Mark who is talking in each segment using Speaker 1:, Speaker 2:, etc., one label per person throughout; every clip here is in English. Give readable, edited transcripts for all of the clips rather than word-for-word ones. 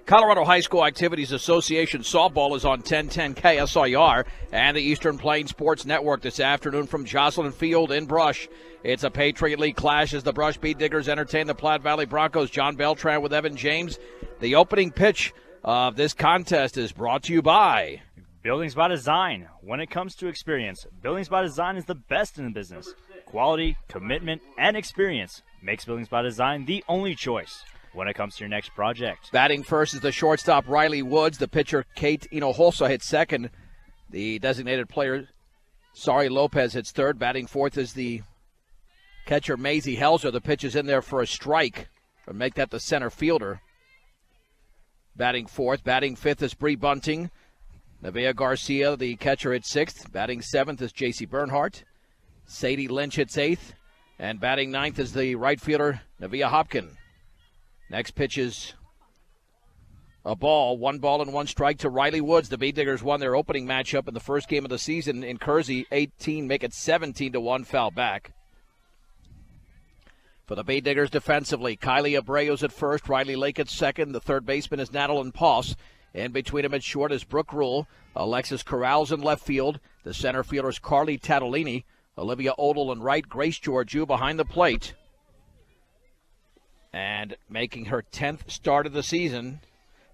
Speaker 1: Colorado High School Activities Association softball is on 1010 KSIR and the Eastern Plains Sports Network this afternoon from Jocelyn Field in Brush. It's a Patriot League clash as the Brush Bead Diggers entertain the Platte Valley Broncos. John Beltran with Evan James. The opening pitch of this contest is brought to you by
Speaker 2: Buildings by Design. When it comes to experience, Buildings by Design is the best in the business. Quality, commitment, and experience makes Buildings by Design the only choice when it comes to your next project.
Speaker 1: Batting first is the shortstop Riley Woods. The pitcher Kate Inoholsa hits second. The designated player Sari Lopez hits third. Batting fourth is the catcher Maisie Helzer. The pitch is in there for a strike. Or make that the center fielder. Batting fourth. Batting fifth is Bree Bunting. Nevaeh Garcia, the catcher, hits sixth. Batting seventh is J.C. Bernhardt. Sadie Lynch hits eighth. And batting ninth is the right fielder Nevaeh Hopkin. Next pitch is a ball. 1 ball and 1 strike to Riley Woods. The Bead Diggers won their opening matchup in the first game of the season in Kersey. 18, make it 17-1, foul back. For the Bead Diggers defensively, Kylie Abreo's at first, Riley Lake at second. The third baseman is Natalie Poss. In between them at short is Brooke Rule. Alexis Corrals in left field. The center fielder is Carly Tattolini. Olivia Odell in right. Grace Georgiou behind the plate. And making her 10th start of the season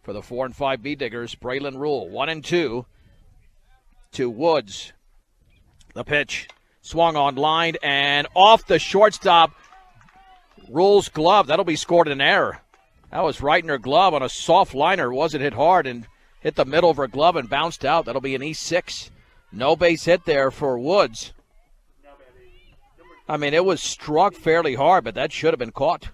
Speaker 1: for the 4 and 5 Bead Diggers, Braylon Rule. 1-2 to Woods. The pitch swung on line and off the shortstop. Rule's glove. That'll be scored in error. That was right in her glove on a soft liner. It wasn't hit hard and hit the middle of her glove and bounced out. That'll be an E6. No base hit there for Woods. I mean, it was struck fairly hard, but that should have been caught.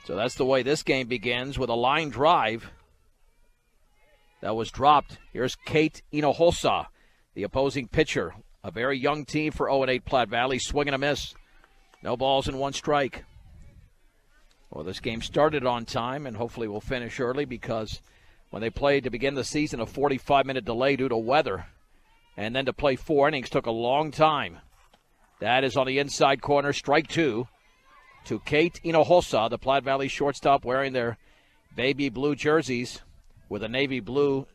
Speaker 1: So that's the way this game begins, with a line drive that was dropped. Here's Kate Inoholsa, the opposing pitcher. A very young team for 0-8 Platte Valley, swing and a miss. No balls and 1 strike. Well, this game started on time, and hopefully will finish early, because when they played to begin the season, a 45-minute delay due to weather, and then to play 4 innings took a long time. That is on the inside corner, strike 2 to Kate Inoholsa, the Platte Valley shortstop, wearing their baby blue jerseys with a navy blue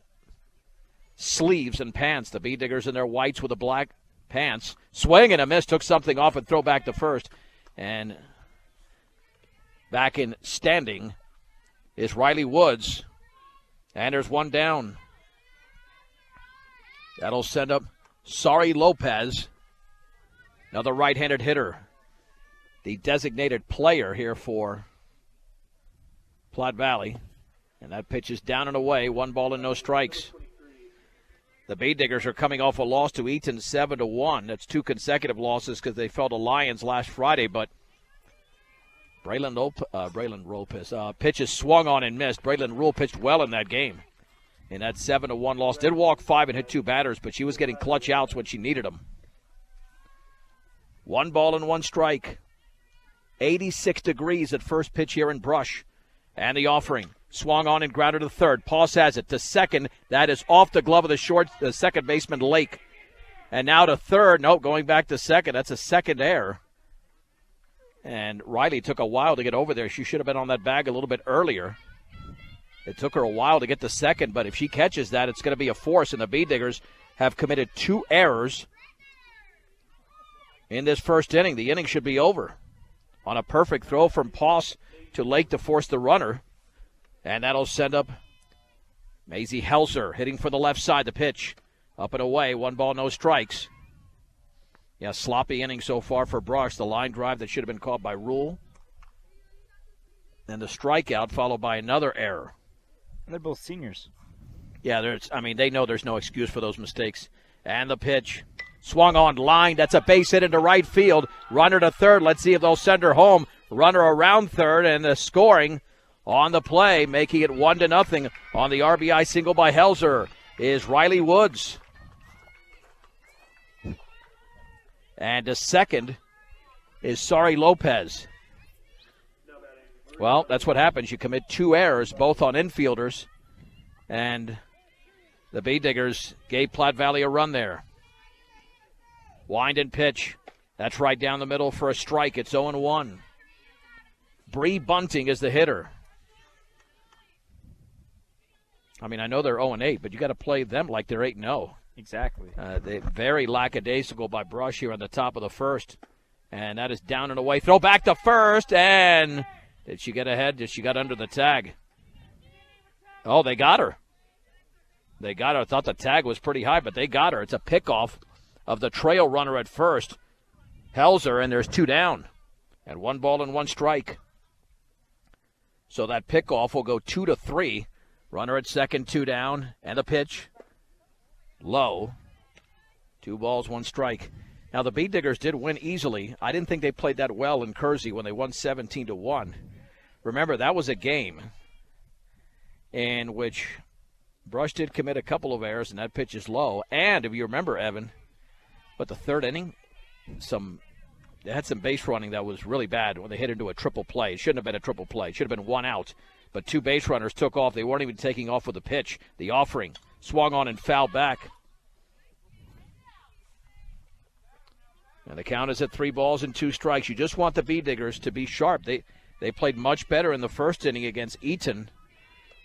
Speaker 1: sleeves and pants. The Bead Diggers in their whites with the black pants. Swing and a miss, took something off and throw back to first. And back in standing is Riley Woods. And there's 1 down. That'll send up Sari Lopez, another right-handed hitter. The designated player here for Platte Valley. And that pitch is down and away. 1 ball and no strikes. The Bead Diggers are coming off a loss to Eaton 7-1. That's 2 consecutive losses because they fell to Lions last Friday. But Braylon Lopez pitch is swung on and missed. Braylon Rule pitched well in that game. In that 7-1 loss. Did walk 5 and hit 2 batters, but she was getting clutch outs when she needed them. 1 ball and 1 strike. 86 degrees at first pitch here in Brush. And the offering. Swung on and grounded to third. Poss has it to second. That is off the glove of the second baseman, Lake. And now to third. Nope, going back to second. That's a second error. And Riley took a while to get over there. She should have been on that bag a little bit earlier. It took her a while to get to second, but if she catches that, it's going to be a force. And the Bead Diggers have committed 2 errors in this first inning. The inning should be over on a perfect throw from Poss to Lake to force the runner. And that'll send up Maisie Helzer hitting for the left side. The pitch up and away. 1 ball, no strikes. Yeah, sloppy inning so far for Brush. The line drive that should have been caught by Rule. And the strikeout followed by another error.
Speaker 2: And they're both seniors.
Speaker 1: Yeah, they know there's no excuse for those mistakes. And the pitch swung on line. That's a base hit into right field. Runner to third. Let's see if they'll send her home. Runner around third, and the scoring on the play, making it 1-0 on the RBI single by Helzer, is Riley Woods. And the second is Sari Lopez. Well, that's what happens. You commit 2 errors, both on infielders, and the Bead Diggers gave Platte Valley a run there. Wind and pitch. That's right down the middle for a strike. It's 0-1. Bree Bunting is the hitter. I mean, I know they're 0-8, but you got to play them like they're 8-0.
Speaker 2: Exactly.
Speaker 1: They very lackadaisical by Brush here on the top of the first. And that is down and away. Throw back to first, and did she get ahead? Did she got under the tag? Oh, they got her. They got her. I thought the tag was pretty high, but they got her. It's a pickoff of the trail runner at first. Helzer, and there's 2 down. And 1 ball and 1 strike. So that pickoff will go 2-3. Runner at second, 2 down, and the pitch. Low. 2 balls, 1 strike. Now, the Bee Diggers did win easily. I didn't think they played that well in Kersey when they won 17-1. Remember, that was a game in which Brush did commit a couple of errors, and that pitch is low. And if you remember, Evan, but the third inning, they had some base running that was really bad when they hit into a triple play. It shouldn't have been a triple play. It should have been 1 out. But 2 base runners took off. They weren't even taking off with the pitch. The offering swung on and fouled back. And the count is at 3 balls and 2 strikes. You just want the Bee Diggers to be sharp. They played much better in the first inning against Eaton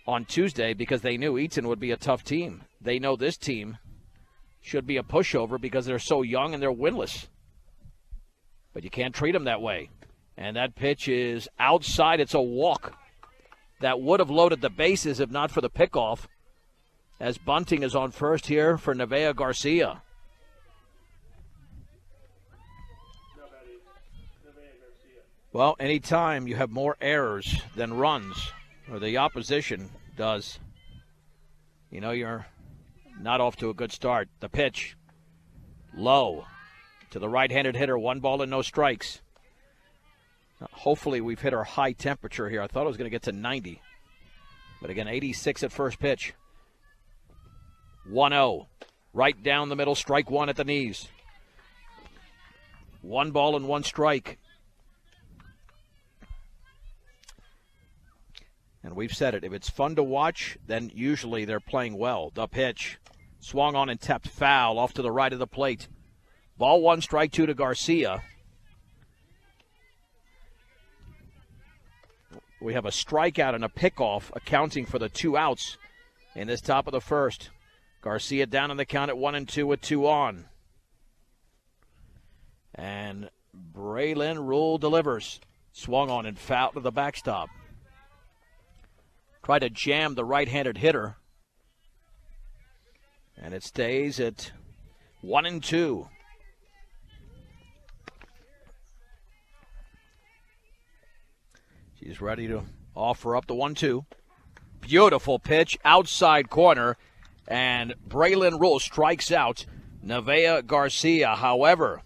Speaker 1: on Tuesday because they knew Eaton would be a tough team. They know this team should be a pushover because they're so young and they're winless. But you can't treat them that way. And that pitch is outside. It's a walk. That would have loaded the bases if not for the pickoff, as Bunting is on first here for Nevaeh Garcia. Well, anytime you have more errors than runs, or the opposition does, you know you're not off to a good start. The pitch, low, to the right-handed hitter, 1 ball and no strikes. Hopefully we've hit our high temperature here. I thought it was going to get to 90. But again, 86 at first pitch. 1-0. Right down the middle, strike 1 at the knees. 1 ball and 1 strike. And we've said it. If it's fun to watch, then usually they're playing well. The pitch. Swung on and tapped foul off to the right of the plate. Ball 1, strike 2 to Garcia. We have a strikeout and a pickoff accounting for the 2 outs in this top of the first. Garcia down on the count at 1-2 with 2 on. And Braylon Rule delivers. Swung on and foul to the backstop. Tried to jam the right-handed hitter. And it stays at 1-2. She's ready to offer up the 1-2. Beautiful pitch, outside corner, and Braylon Rule strikes out Nevaeh Garcia. However,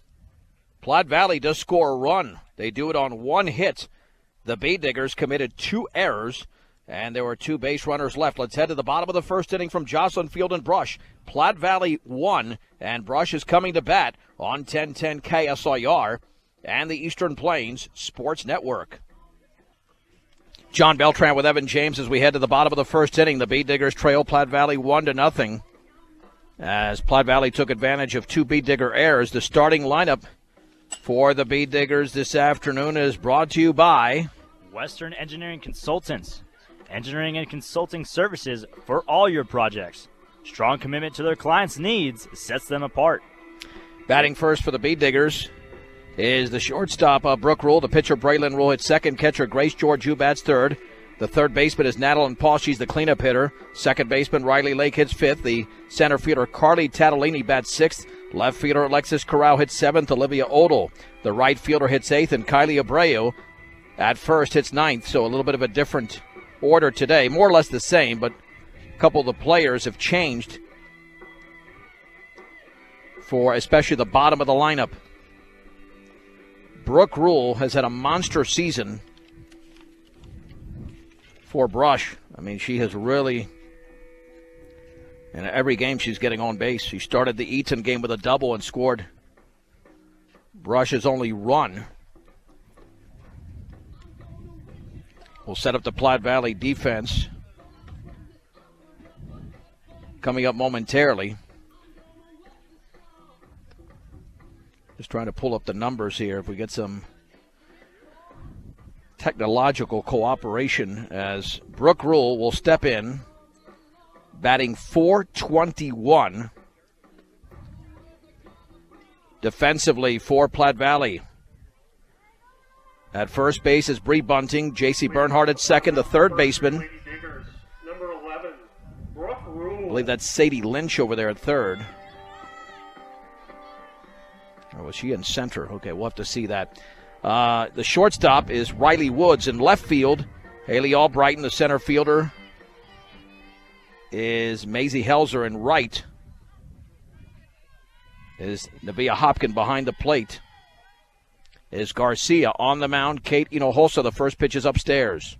Speaker 1: Platte Valley does score a run. They do it on 1 hit. The Bee Diggers committed 2 errors, and there were 2 base runners left. Let's head to the bottom of the first inning from Jocelyn Field and Brush. Platte Valley 1, and Brush is coming to bat on 1010 KSIR and the Eastern Plains Sports Network. John Beltran with Evan James as we head to the bottom of the first inning. The Bee Diggers trail Platte Valley 1-0 as Platte Valley took advantage of 2 Bee Digger errors. The starting lineup for the Bee Diggers this afternoon is brought to you by
Speaker 2: Western Engineering Consultants. Engineering and consulting services for all your projects. Strong commitment to their clients' needs sets them apart.
Speaker 1: Batting first for the Bee Diggers is the shortstop, Brooke Rule. The pitcher, Braylon Rule, hits second. Catcher, Grace Georgiou, bats third. The third baseman is Natalie Paul. She's the cleanup hitter. Second baseman, Riley Lake, hits fifth. The center fielder, Carly Tatalini, bats sixth. Left fielder, Alexis Corral, hits seventh. Olivia Odell, the right fielder, hits eighth. And Kylie Abreu at first hits ninth. So a little bit of a different order today. More or less the same, but a couple of the players have changed for especially the bottom of the lineup. Brooke Rule has had a monster season for Brush. I mean, she has really, in every game she's getting on base. She started the Eaton game with a double and scored Brush's only run. We'll set up the Platte Valley defense coming up momentarily. Just trying to pull up the numbers here. If we get some technological cooperation as Brooke Rule will step in batting .421. Defensively for Platte Valley. At first base is Bree Bunting. J.C. Bernhardt at second, the third baseman. I believe that's Sadie Lynch over there at third. Or was she in center? Okay, we'll have to see that. The shortstop is Riley Woods. In left field, Haley Albrighton, the center fielder, is Maisie Helzer. In right is Nevaeh Hopkin. Behind the plate is Garcia. On the mound, Kate Hinojosa. The first pitch is upstairs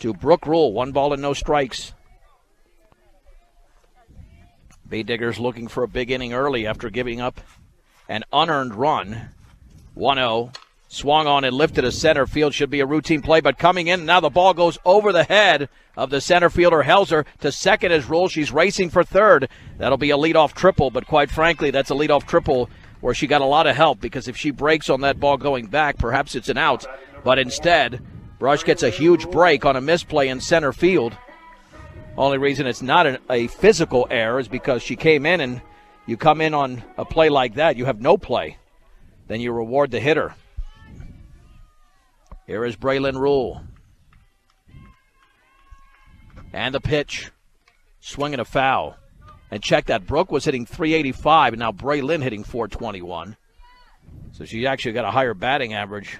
Speaker 1: to Brooke Rule. 1 ball and no strikes. Bay Diggers looking for a big inning early after giving up an unearned run. 1-0. Swung on and lifted to center field. Should be a routine play, but coming in. Now the ball goes over the head of the center fielder, Helzer. To second is Rule. She's racing for third. That'll be a leadoff triple, but quite frankly, that's a leadoff triple where she got a lot of help, because if she breaks on that ball going back, perhaps it's an out. But instead, Brush gets a huge break on a misplay in center field. Only reason it's not a physical error is because she came in, and you come in on a play like that, you have no play. Then you reward the hitter. Here is Braylon Rule. And the pitch. Swinging a foul. And check that. Brooke was hitting .385, and now Braylon hitting .421. So she actually got a higher batting average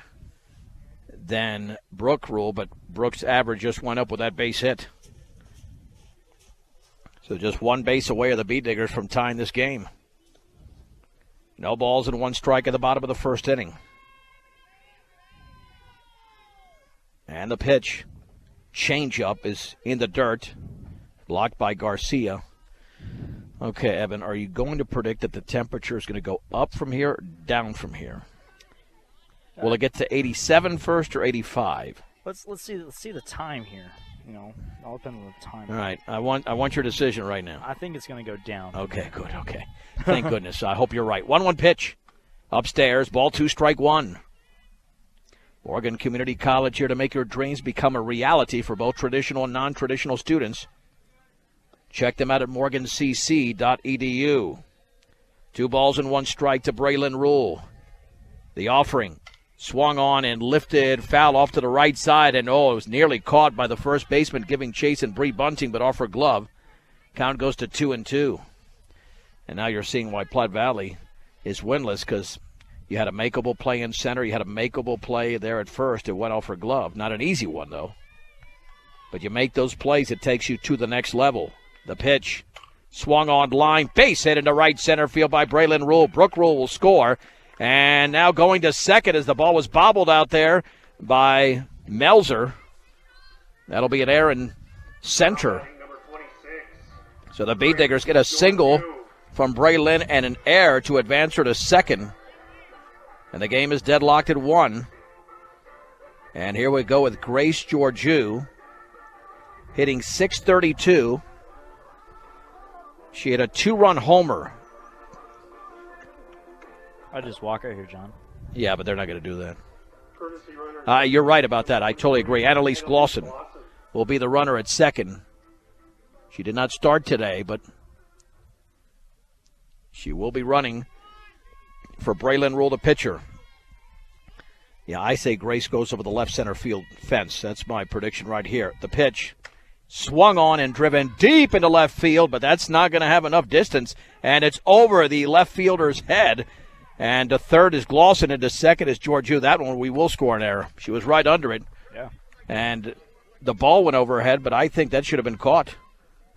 Speaker 1: than Brooke Rule, but Brooke's average just went up with that base hit. So just 1 base away are the Bee Diggers from tying this game. No balls and 1 strike at the bottom of the first inning. And the pitch. Changeup is in the dirt. Blocked by Garcia. Okay, Evan, are you going to predict that the temperature is going to go up from here or down from here? Will it get to 87 first or 85?
Speaker 2: Let's see the time here. All depends on the time.
Speaker 1: All right, I want your decision right now.
Speaker 2: I think it's going to go down.
Speaker 1: Okay, good. Okay, thank goodness. I hope you're right. 1-1 pitch, upstairs. Ball 2, strike 1. Morgan Community College here to make your dreams become a reality for both traditional and non-traditional students. Check them out at morgancc.edu. 2 balls and 1 strike to Braylon Rule. The offering. Swung on and lifted, foul off to the right side, and it was nearly caught by the first baseman giving chase and Bree Bunting, but off her glove. Count goes to 2-2. And now you're seeing why Platte Valley is winless, because you had a makeable play in center, you had a makeable play there at first. It went off her glove. Not an easy one, though. But you make those plays, it takes you to the next level. The pitch. Swung on line, base hit into right center field by Braylon Rule. Brooke Rule will score. And now going to second as the ball was bobbled out there by Melzer. That'll be an error in center. So the Bee Diggers get a single from Braylon and an error to advance her to second. And the game is deadlocked at 1. And here we go with Grace Georgiou hitting .632. She had a 2-run homer.
Speaker 2: I just walk right here, John.
Speaker 1: Yeah, but they're not going to do that. You're right about that. I totally agree. Annalise Glosson will be the runner at second. She did not start today, but she will be running for Braylon Rule, the pitcher. Yeah, I say Grace goes over the left center field fence. That's my prediction right here. The pitch. Swung on and driven deep into left field, but that's not going to have enough distance, and it's over the left fielder's head. And the third is Glosson, and the second is Georgiou. That one we will score an error. She was right under it.
Speaker 2: Yeah.
Speaker 1: And the ball went over her head, but I think that should have been caught.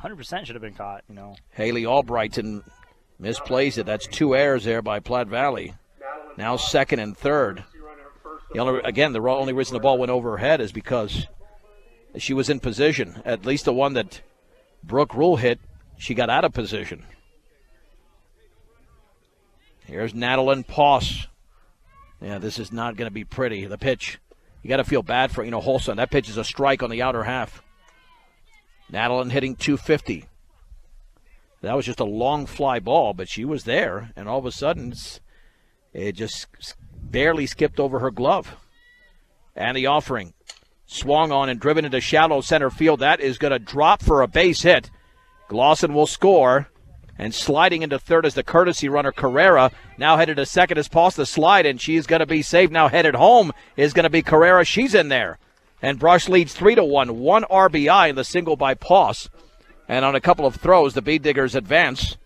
Speaker 2: 100% should have been caught,
Speaker 1: Haley Albrighton misplays it. That's 2 errors there by Platte Valley. Now second and third. The only reason the ball went over her head is because she was in position. At least the one that Brooke Rule hit, she got out of position. Here's Nadeline Poss. Yeah, this is not going to be pretty. The pitch. You got to feel bad for Holson. That pitch is a strike on the outer half. Nadeline hitting .250. That was just a long fly ball, but she was there, and all of a sudden it just barely skipped over her glove. And the offering. Swung on and driven into shallow center field. That is going to drop for a base hit. Glosson will score. And sliding into third is the courtesy runner, Carrera. Now headed to second is Poss the slide, and she's going to be safe. Now headed home is going to be Carrera. She's in there. And Brush leads 3-1. 1 RBI in the single by Poss. And on a couple of throws, the Bee Diggers advance.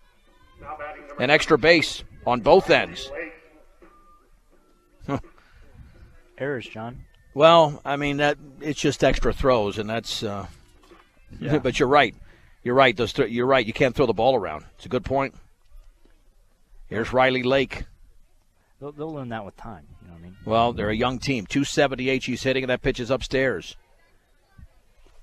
Speaker 1: An extra base on both ends.
Speaker 2: Errors, John.
Speaker 1: Well, I mean, it's just extra throws, and that's but you're right. You're right. You're right. You can't throw the ball around. It's a good point. Here's Riley Lake.
Speaker 2: They'll learn that with time. You know what I mean?
Speaker 1: Well, they're a young team. 278 she's hitting, and that pitch is upstairs.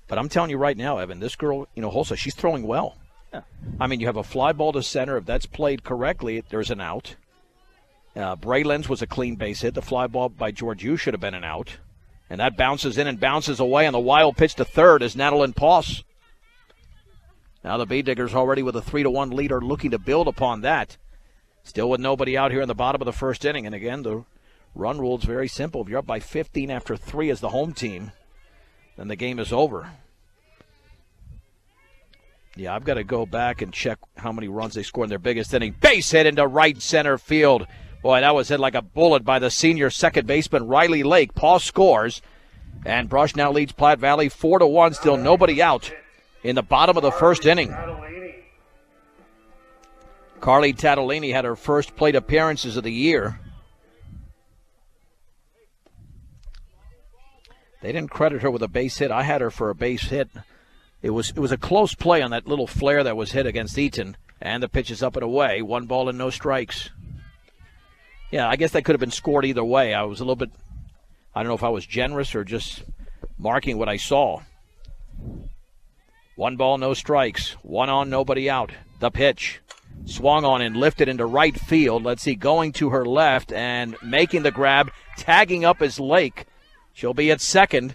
Speaker 1: But I'm telling you right now, Evan, this girl, Hulsa, she's throwing well.
Speaker 2: Yeah.
Speaker 1: I mean, you have a fly ball to center. If that's played correctly, there's an out. Braylon's was a clean base hit. The fly ball by Georgiou should have been an out. And that bounces in and bounces away, and the wild pitch to third is Natalie Poss. Now the Bee Diggers already with a 3-1 lead are looking to build upon that. Still with nobody out here in the bottom of the first inning. And again, the run rule is very simple. If you're up by 15 after 3 as the home team, then the game is over. Yeah, I've got to go back and check how many runs they scored in their biggest inning. Base hit into right center field. Boy, that was hit like a bullet by the senior second baseman, Riley Lake. Paul scores, and Brush now leads Platte Valley 4-1. Still nobody out in the bottom of the first inning. Carly Tattolini had her first plate appearances of the year. They didn't credit her with a base hit. I had her for a base hit. It was a close play on that little flare that was hit against Eaton, and the pitch is up and away. 1 ball and no strikes. Yeah, I guess that could have been scored either way. I was a little bit, I don't know if I was generous or just marking what I saw. 1 ball, no strikes. 1 on, nobody out. The pitch. Swung on and lifted into right field. Let's see, going to her left and making the grab. Tagging up is Lake. She'll be at second.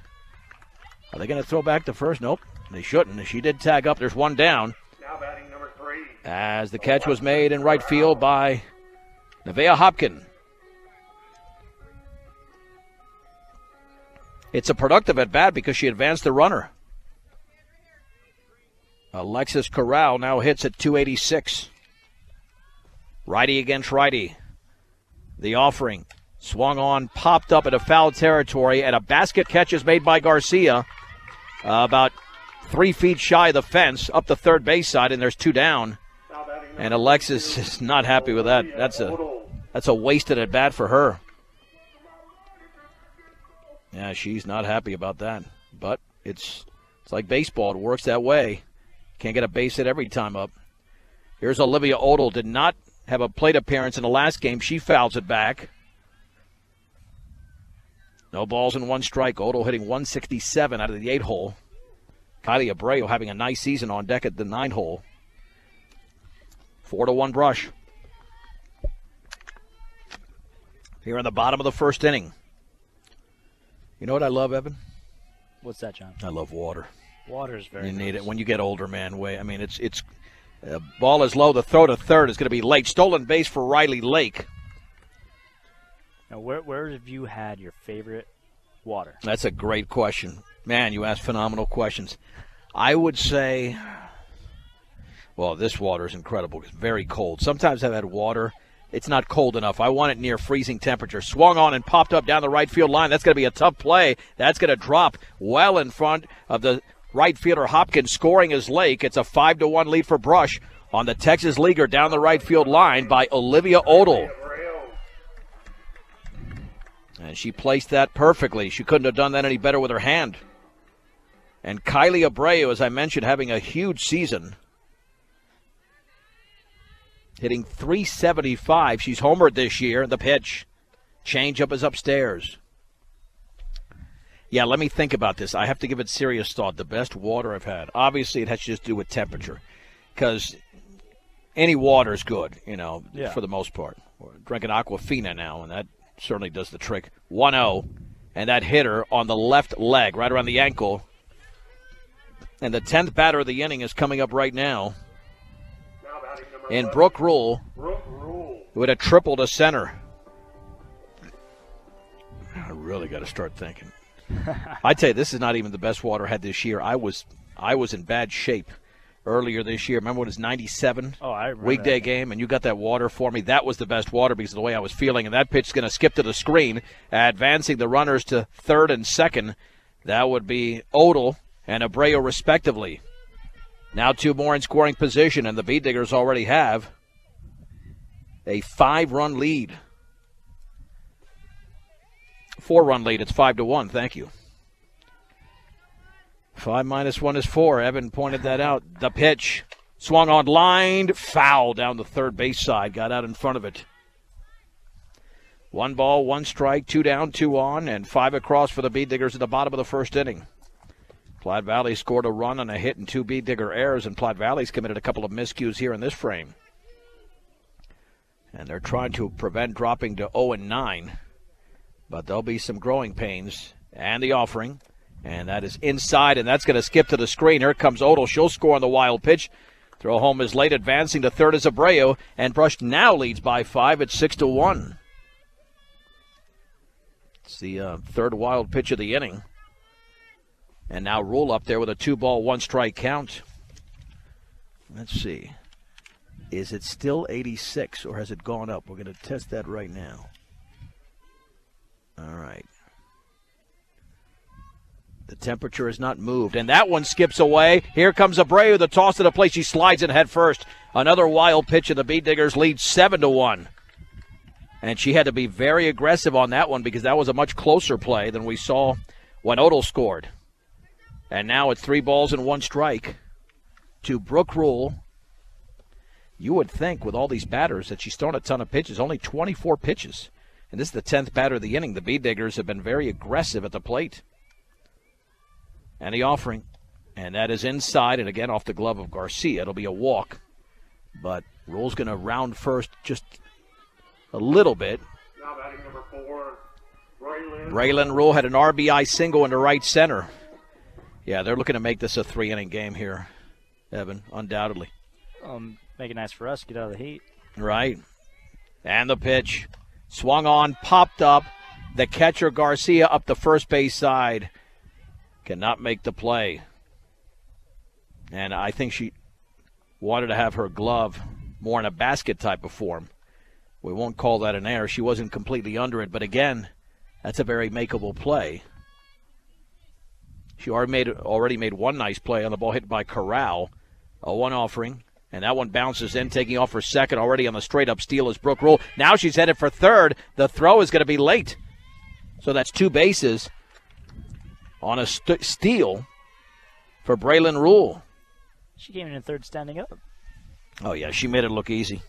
Speaker 1: Are they going to throw back to first? Nope, they shouldn't. She did tag up. There's 1 down.
Speaker 3: Now batting number 3.
Speaker 1: As the catch was made in right field by Nevaeh Hopkin. It's a productive at-bat because she advanced the runner. Alexis Corral now hits at 286. Righty against righty. The offering. Swung on, popped up into foul territory, and a basket catch is made by Garcia. About 3 feet shy of the fence, up the third base side, and there's 2 down. And Alexis is not happy with that. That's a wasted at bat for her. Yeah, she's not happy about that. But it's like baseball. It works that way. Can't get a base hit every time up. Here's Olivia Odell. Did not have a plate appearance in the last game. She fouls it back. No balls and 1 strike. Odell hitting 167 out of the 8-hole. Kylie Abreu having a nice season on deck at the 9-hole. 4-1 Brush. Here in the bottom of the first inning. You know what I love, Evan?
Speaker 2: What's that, John?
Speaker 1: I love water.
Speaker 2: Water is very
Speaker 1: You need
Speaker 2: nice.
Speaker 1: it when you get older, man. I mean, it's ball is low. The throw to third is going to be late. Stolen base for Riley Lake.
Speaker 2: Now, where have you had your favorite water?
Speaker 1: That's a great question. Man, you ask phenomenal questions. I would say, well, this water is incredible. It's very cold. Sometimes I've had water. It's not cold enough. I want it near freezing temperature. Swung on and popped up down the right field line. That's going to be a tough play. That's going to drop well in front of the right fielder Hopkins. Scoring is Lake. It's a 5-1 lead for Brush on the Texas Leaguer down the right field line by Olivia Odell. And she placed that perfectly. She couldn't have done that any better with her hand. And Kylie Abreu, as I mentioned, having a huge season. Hitting .375. She's homered this year. The pitch. Changeup is upstairs. Yeah, let me think about this. I have to give it serious thought. The best water I've had. Obviously, it has to just do with temperature. Because any water is good, for the most part. We're drinking Aquafina now, and that certainly does the trick. 1-0. And that hitter on the left leg, right around the ankle. And the 10th batter of the inning is coming up right now. And Brooke Rule, who had a triple to center. I really got to start thinking. I tell you, this is not even the best water I had this year. I was in bad shape. earlier this year. Remember when it was 97?
Speaker 2: Oh, I remember
Speaker 1: Weekday
Speaker 2: that.
Speaker 1: game, and you got that water for me. That was the best water because of the way I was feeling. And that pitch is going to skip to the screen, advancing the runners to third and second. That would be Odell and Abreu respectively. Now 2 more in scoring position, and the Beat Diggers already have a 5-run lead. 4-run lead. It's 5-1. Thank you. 5 minus 1 is 4. Evan pointed that out. The pitch. Swung on, lined, foul down the third base side. Got out in front of it. 1 ball, 1 strike, 2 down, 2 on, and 5 across for the Beat Diggers at the bottom of the first inning. Platte Valley scored a run on a hit and 2 Beat Digger errors, and Platte Valley's committed a couple of miscues here in this frame. And they're trying to prevent dropping to 0-9. But there'll be some growing pains. And the offering. And that is inside, and that's going to skip to the screen. Here comes Odell. She'll score on the wild pitch. Throw home is late. Advancing to third is Abreu. And Brush now leads by 5 at 6-1. It's the third wild pitch of the inning. And now Rule up there with a 2-ball, 1-strike count. Let's see. Is it still 86, or has it gone up? We're going to test that right now. All right. The temperature has not moved, and that one skips away. Here comes Abreu, the toss to the plate. She slides in head first. Another wild pitch, and the Beat Diggers lead 7-1. And she had to be very aggressive on that one because that was a much closer play than we saw when Odell scored. And now it's 3 balls and 1 strike to Brooke Rule. You would think with all these batters that she's thrown a ton of pitches, only 24 pitches. And this is the 10th batter of the inning. The Beat Diggers have been very aggressive at the plate. And the offering. And that is inside, and again off the glove of Garcia. It'll be a walk. But Rule's going to round first just a little bit.
Speaker 3: Now batting number 4, Braylon.
Speaker 1: Braylon Rule had an RBI single into right center. Yeah, they're looking to make this a 3-inning game here, Evan, undoubtedly.
Speaker 2: Make it nice for us to get out of the heat.
Speaker 1: Right. And the pitch. Swung on, popped up. The catcher, Garcia, up the first base side. Cannot make the play. And I think she wanted to have her glove more in a basket type of form. We won't call that an error. She wasn't completely under it. But again, that's a very makeable play. She already made one nice play on the ball hit by Corral. A 1 offering. And that one bounces in, taking off for second. Already on the straight-up steal is Brooke Rule. Now she's headed for third. The throw is going to be late. So that's 2 bases on a steal for Braylon Rule.
Speaker 2: She came in third standing up.
Speaker 1: Oh, yeah, she made it look easy.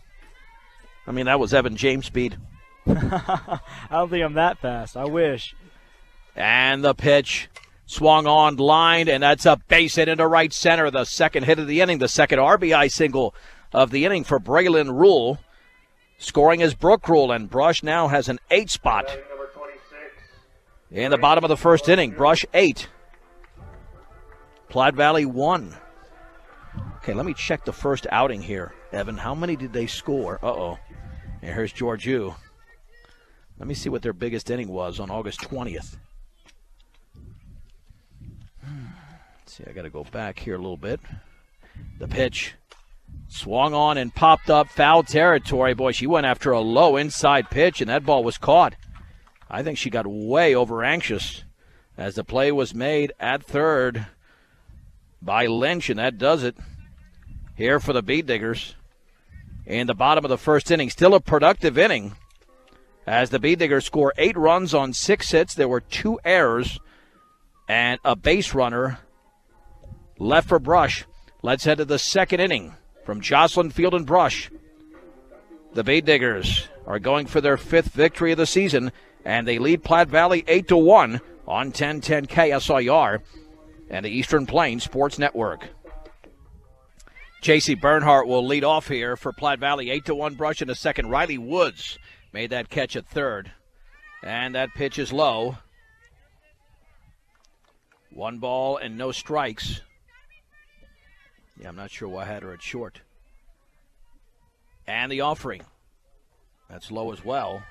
Speaker 1: I mean, that was Evan James speed.
Speaker 2: I don't think I'm that fast. I wish.
Speaker 1: And the pitch swung on, lined, and that's a base hit into right center. The second hit of the inning, the second RBI single of the inning for Braylon Rule. Scoring is Brooke Rule, and Brush now has an 8 spot.
Speaker 3: Batting number 26.
Speaker 1: In the bottom of the first inning, Brush 8. Platte Valley 1. Okay, let me check the first outing here, Evan. How many did they score? Uh-oh. And here's Georgiou. Let me see what their biggest inning was on August 20th. Let's see, I got to go back here a little bit. The pitch swung on and popped up, foul territory. Boy, she went after a low inside pitch, and that ball was caught. I think she got way over anxious as the play was made at third by Lynch, and that does it here for the Beat Diggers. In the bottom of the first inning, still a productive inning as the Beat Diggers score 8 runs on 6 hits. There were 2 errors and a base runner left for Brush. Let's head to the second inning from Jocelyn Field and Brush. The Beat Diggers are going for their 5th victory of the season, and they lead Platte Valley 8-1 on 1010 KSIR and the Eastern Plains Sports Network. J.C. Bernhardt will lead off here for Platte Valley. 8-1 Brush in the second. Riley Woods made that catch at third. And that pitch is low. 1 ball and no strikes. Yeah, I'm not sure why I had her at short. And the offering. That's low as well.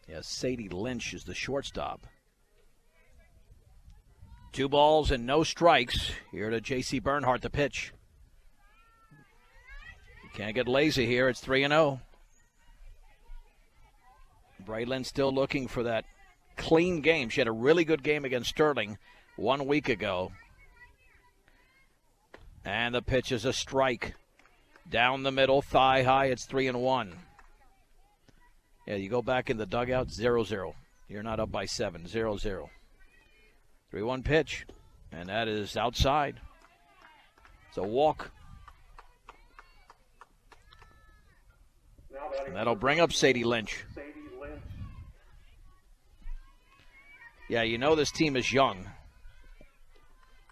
Speaker 1: Yeah, Sadie Lynch is the shortstop. 2 balls and no strikes. Here to J.C. Bernhardt, the pitch. You can't get lazy here. It's 3-0. Braylon still looking for that clean game. She had a really good game against Sterling 1 week ago. And the pitch is a strike. Down the middle, thigh high, it's 3-1. Yeah, you go back in the dugout, 0-0. You're not up by 7, 0-0. 3-1 pitch, and that is outside. It's a walk. And that'll bring up Sadie Lynch. Yeah, you know this team is young.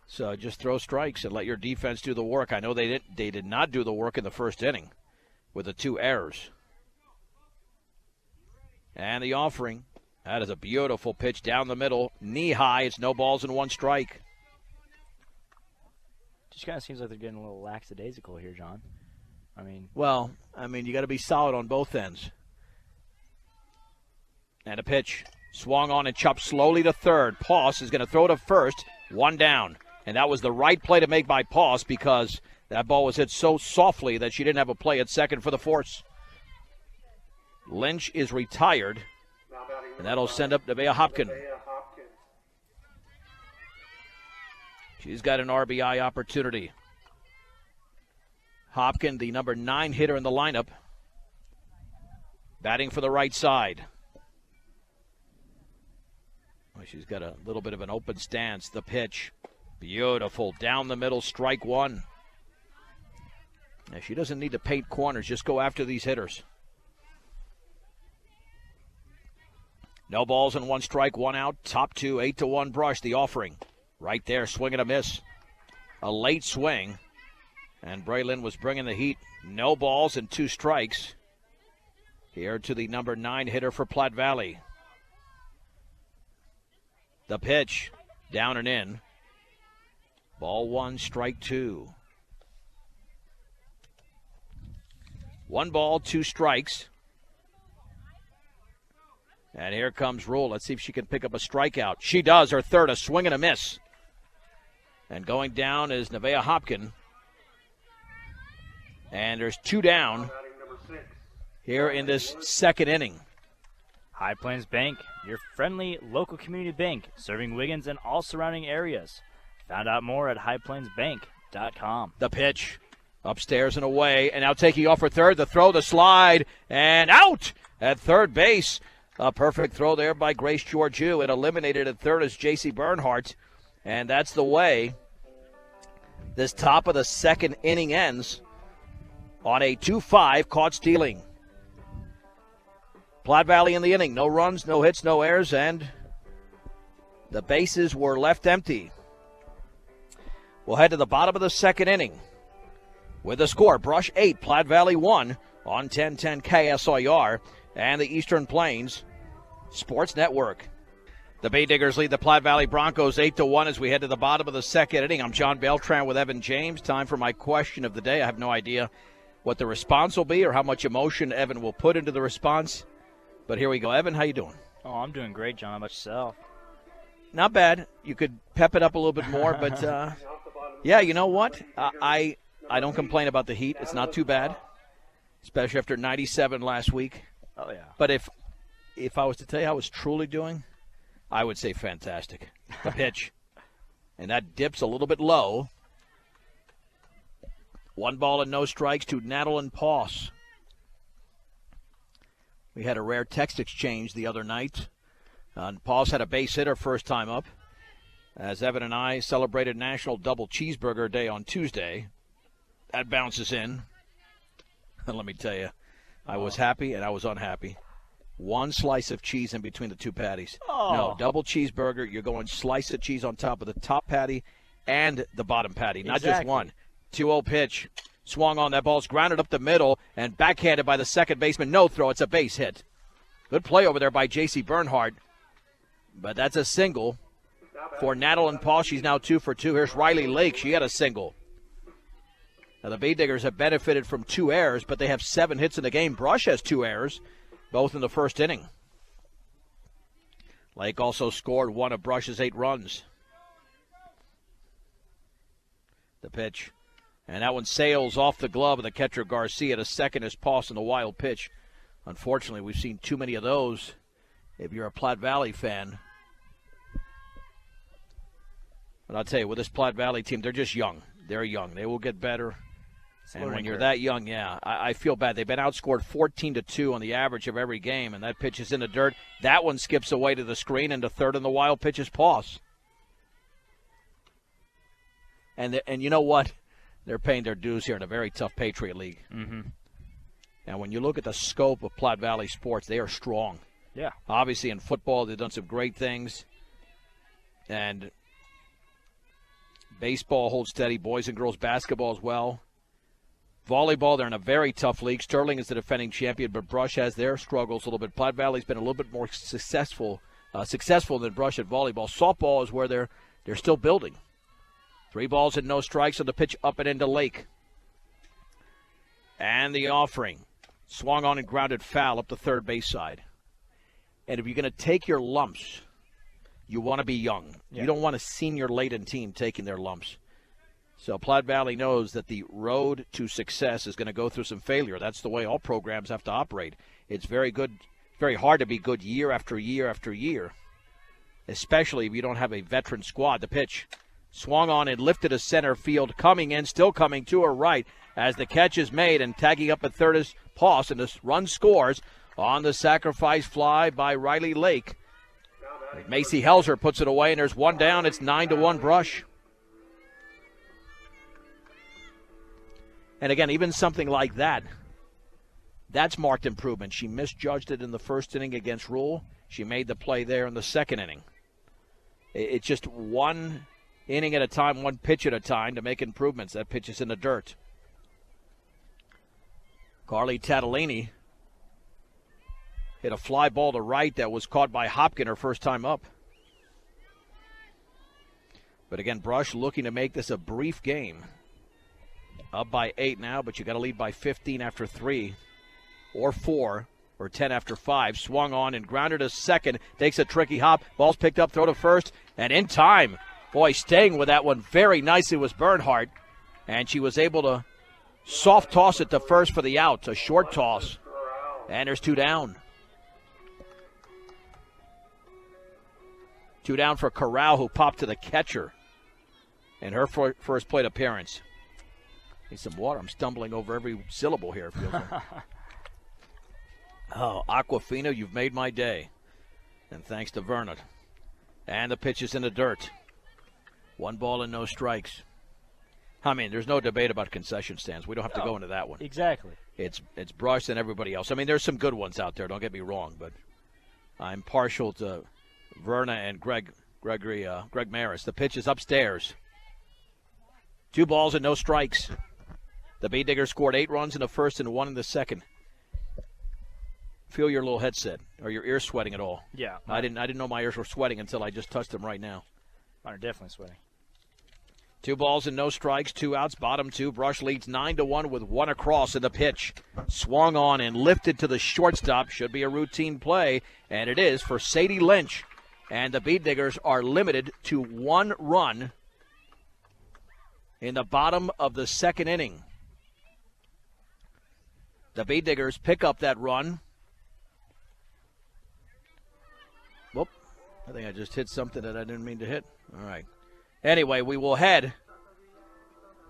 Speaker 1: So just throw strikes and let your defense do the work. I know they did not do the work in the first inning with the 2 errors. And the offering. That is a beautiful pitch down the middle. Knee high. It's no balls and 1 strike.
Speaker 2: Just kind of seems like they're getting a little lackadaisical here, John.
Speaker 1: Well, you got to be solid on both ends. And a pitch. Swung on and chopped slowly to third. Poss is going to throw to first. 1 down. And that was the right play to make by Poss because that ball was hit so softly that she didn't have a play at second for the force. Lynch is retired. And that'll send up Nevaeh Hopkins. She's got an RBI opportunity. Hopkins, the number 9 hitter in the lineup, batting for the right side. Well, she's got a little bit of an open stance. The pitch, beautiful, down the middle, strike 1. Now, she doesn't need to paint corners, just go after these hitters. No balls and 1 strike, 1 out. Top 2, 8-1 Brush, the offering. Right there, swing and a miss. A late swing. And Braylon was bringing the heat. No balls and 2 strikes. Here to the number 9 hitter for Platte Valley. The pitch, down and in. Ball 1, strike 2. 1 ball, 2 strikes. And here comes Rule. Let's see if she can pick up a strikeout. She does. Her third, a swing and a miss. And going down is Nevaeh Hopkins. And there's 2 down here in this second inning.
Speaker 2: High Plains Bank, your friendly local community bank, serving Wiggins and all surrounding areas. Find out more at highplainsbank.com.
Speaker 1: The pitch, upstairs and away, and now taking off for third. The throw, the slide, and out at third base. A perfect throw there by Grace Georgiou. It eliminated at third is J.C. Bernhardt, and that's the way this top of the second inning ends on a 2-5 caught stealing. Platte Valley in the inning. No runs, no hits, no errors, and the bases were left empty. We'll head to the bottom of the second inning with the score. Brush 8, Platte Valley 1 on 1010 KSIR and the Eastern Plains Sports Network. The Bay Diggers lead the Platte Valley Broncos 8-1 as we head to the bottom of the second inning. I'm John Beltran with Evan James. Time for my question of the day. I have no idea what the response will be or how much emotion Evan will put into the response. But here we go. Evan, how you doing?
Speaker 2: Oh, I'm doing great, John. How about yourself?
Speaker 1: Not bad. You could pep it up a little bit more, but yeah, you know what? I don't complain about the heat. It's not too bad, especially after 97 last week.
Speaker 2: Oh, yeah.
Speaker 1: But if I was to tell you how I was truly doing, I would say fantastic. The pitch. And that dips a little bit low. 1 ball and no strikes to Nadeline Poss. We had a rare text exchange the other night. Poss had a base hit her first time up, as Evan and I celebrated National Double Cheeseburger Day on Tuesday. That bounces in. And let me tell you, I was happy and I was unhappy. 1 slice of cheese in between the 2 patties.
Speaker 2: Oh.
Speaker 1: No, double cheeseburger, you're going slice of cheese on top of the top patty and the bottom patty, not just one. 2-0 pitch. Swung on. That ball's grounded up the middle and backhanded by the second baseman. No throw. It's a base hit. Good play over there by J.C. Bernhardt. But that's a single for Nadeline Poss. She's now 2 for 2. Here's Riley Lake. She had a single. Now the Bay Diggers have benefited from 2 errors, but they have 7 hits in the game. Brush has 2 errors, both in the first inning. Lake also scored 1 of Brush's 8 runs. The pitch. And that one sails off the glove of the catcher Garcia to second as Poss in the wild pitch. Unfortunately, we've seen too many of those if you're a Platte Valley fan. But I'll tell you, with this Platte Valley team, they're just young. They're young. They will get better. And when you're that young, yeah, I feel bad. They've been outscored 14-2 on the average of every game, and that pitch is in the dirt. That one skips away to the screen, and the third in the wild pitch is Poss. And you know what? They're paying their dues here in a very tough Patriot League.
Speaker 2: Mm-hmm.
Speaker 1: And when you look at the scope of Platte Valley sports, they are strong.
Speaker 2: Yeah.
Speaker 1: Obviously, in football, they've done some great things. And baseball holds steady, boys and girls basketball as well. Volleyball, they're in a very tough league. Sterling is the defending champion, but Brush has their struggles a little bit. Platte Valley's been a little bit more successful than Brush at volleyball. Softball is where they're still building. 3 balls and no strikes on the pitch up and into Lake. And the offering. Swung on and grounded foul up the third base side. And if you're going to take your lumps, you want to be young. Yeah. You don't want a senior-laden team taking their lumps. So Platte Valley knows that the road to success is going to go through some failure. That's the way all programs have to operate. It's very hard to be good year after year after year, especially if you don't have a veteran squad. The pitch. Swung on and lifted to center field, coming in, still coming to her right as the catch is made, and tagging up at third is Poss, and this run scores on the sacrifice fly by Riley Lake. Macy Helzer puts it away, and there's one down. It's 9-1 Brush. And again, even something like that, that's marked improvement. She misjudged it in the first inning against Rule. She made the play there in the second inning. It's just one inning at a time, one pitch at a time to make improvements. That pitch is in the dirt. Carly Tatalini hit a fly ball to right that was caught by Hopkin her first time up. But again, Brush looking to make this a brief game. Up by 8 now, but you got to lead by 15 after 3 or 4 or 10 after 5. Swung on and grounded to second. Takes a tricky hop. Ball's picked up, throw to first, and in time. Boy, staying with that one very nicely was Bernhardt, and she was able to soft toss it to first for the out, a short toss, and there's 2 down. 2 down for Corral, who popped to the catcher in her first plate appearance. Need some water. I'm stumbling over every syllable here. It feels like. Oh, Aquafina, you've made my day. And thanks to Vernon. And the pitch is in the dirt. 1 ball and no strikes. I mean, there's no debate about concession stands. We don't have to go into that one.
Speaker 2: Exactly.
Speaker 1: It's Brush and everybody else. I mean, there's some good ones out there. Don't get me wrong, but I'm partial to Verna and Greg Maris. The pitch is upstairs. 2 balls and no strikes. The Bee Diggers scored 8 runs in the first and 1 in the second. Feel your little headset. Or your ears sweating at all?
Speaker 2: Yeah.
Speaker 1: I didn't know my ears were sweating until I just touched them right now.
Speaker 2: Mine are definitely sweating.
Speaker 1: 2 balls and no strikes, 2 outs, bottom 2. Brush leads 9-1 with 1 across in the pitch. Swung on and lifted to the shortstop. Should be a routine play, and it is for Sadie Lynch. And the Bee Diggers are limited to 1 run in the bottom of the second inning. The Bee Diggers pick up that run. Whoop. I think I just hit something that I didn't mean to hit. All right. Anyway, we will head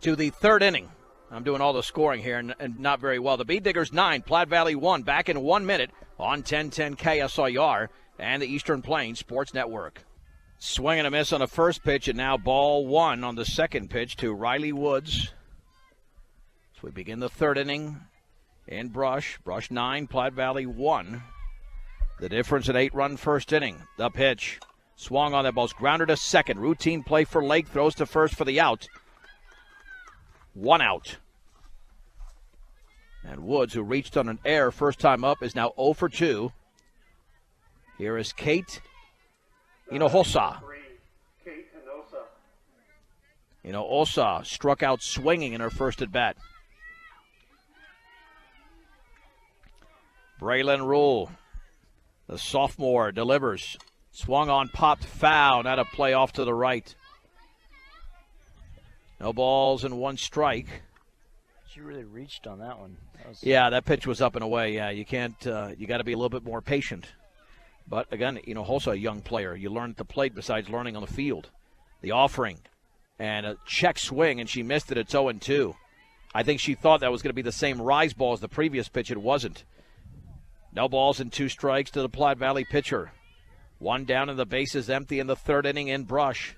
Speaker 1: to the third inning. I'm doing all the scoring here and not very well. The Bee Diggers 9, Platte Valley 1, back in 1 minute on 1010 KSIR and the Eastern Plains Sports Network. Swing and a miss on the first pitch, and now ball 1 on the second pitch to Riley Woods. So we begin the third inning in Brush. Brush 9, Platte Valley 1. The difference, an 8-run first inning. The pitch. Swung on that ball's grounded to second. Routine play for Lake. Throws to first for the out. 1 out. And Woods, who reached on an error first time up, is now 0 for 2. Here is Kate Hinojosa. Hinojosa struck out swinging in her first at bat. Braylon Rule, the sophomore, delivers. Swung on, popped foul, not a play off to the right. No balls and 1 strike.
Speaker 2: She really reached on that one.
Speaker 1: Yeah, that pitch was up and away. Yeah, you can't. You got to be a little bit more patient. But again, also a young player. You learn at the plate besides learning on the field. The offering and a check swing, and she missed it. It's 0-2. I think she thought that was going to be the same rise ball as the previous pitch. It wasn't. No balls and 2 strikes to the Platte Valley pitcher. 1 down and the base is empty in the 3rd inning in Brush.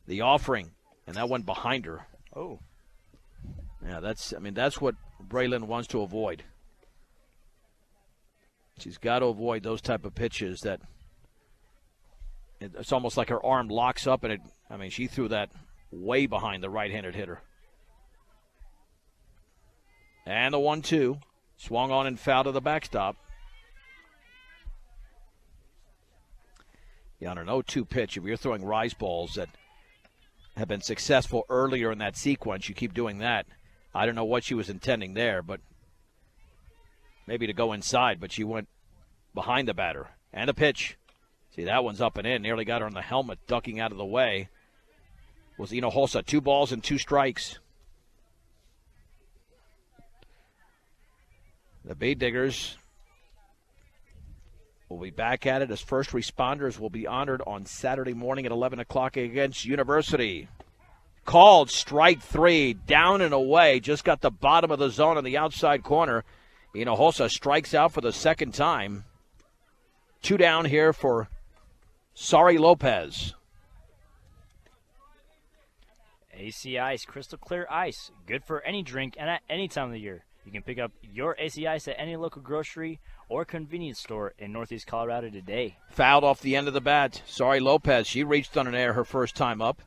Speaker 1: The offering, and that went behind her.
Speaker 2: Oh.
Speaker 1: Yeah, that's what Braylon wants to avoid. She's got to avoid those type of pitches that it's almost like her arm locks up, and she threw that way behind the right-handed hitter. And the 1-2 swung on and foul to the backstop. Yeah, on an 0-2 pitch, if you're throwing rise balls that have been successful earlier in that sequence, you keep doing that. I don't know what she was intending there, but maybe to go inside, but she went behind the batter. And a pitch. See, that one's up and in. Nearly got her on the helmet, ducking out of the way. Was Hinojosa. 2 balls and 2 strikes. The Bee Diggers will be back at it as first responders will be honored on Saturday morning at 11 o'clock against University. Called strike 3, down and away. Just got the bottom of the zone on the outside corner. Hinojosa strikes out for the 2nd time. 2 down here for Sari Lopez.
Speaker 2: AC Ice, crystal clear ice. Good for any drink and at any time of the year. You can pick up your AC Ice at any local grocery or convenience store in Northeast Colorado today.
Speaker 1: Fouled off the end of the bat. Sari Lopez, she reached on an air her first time up.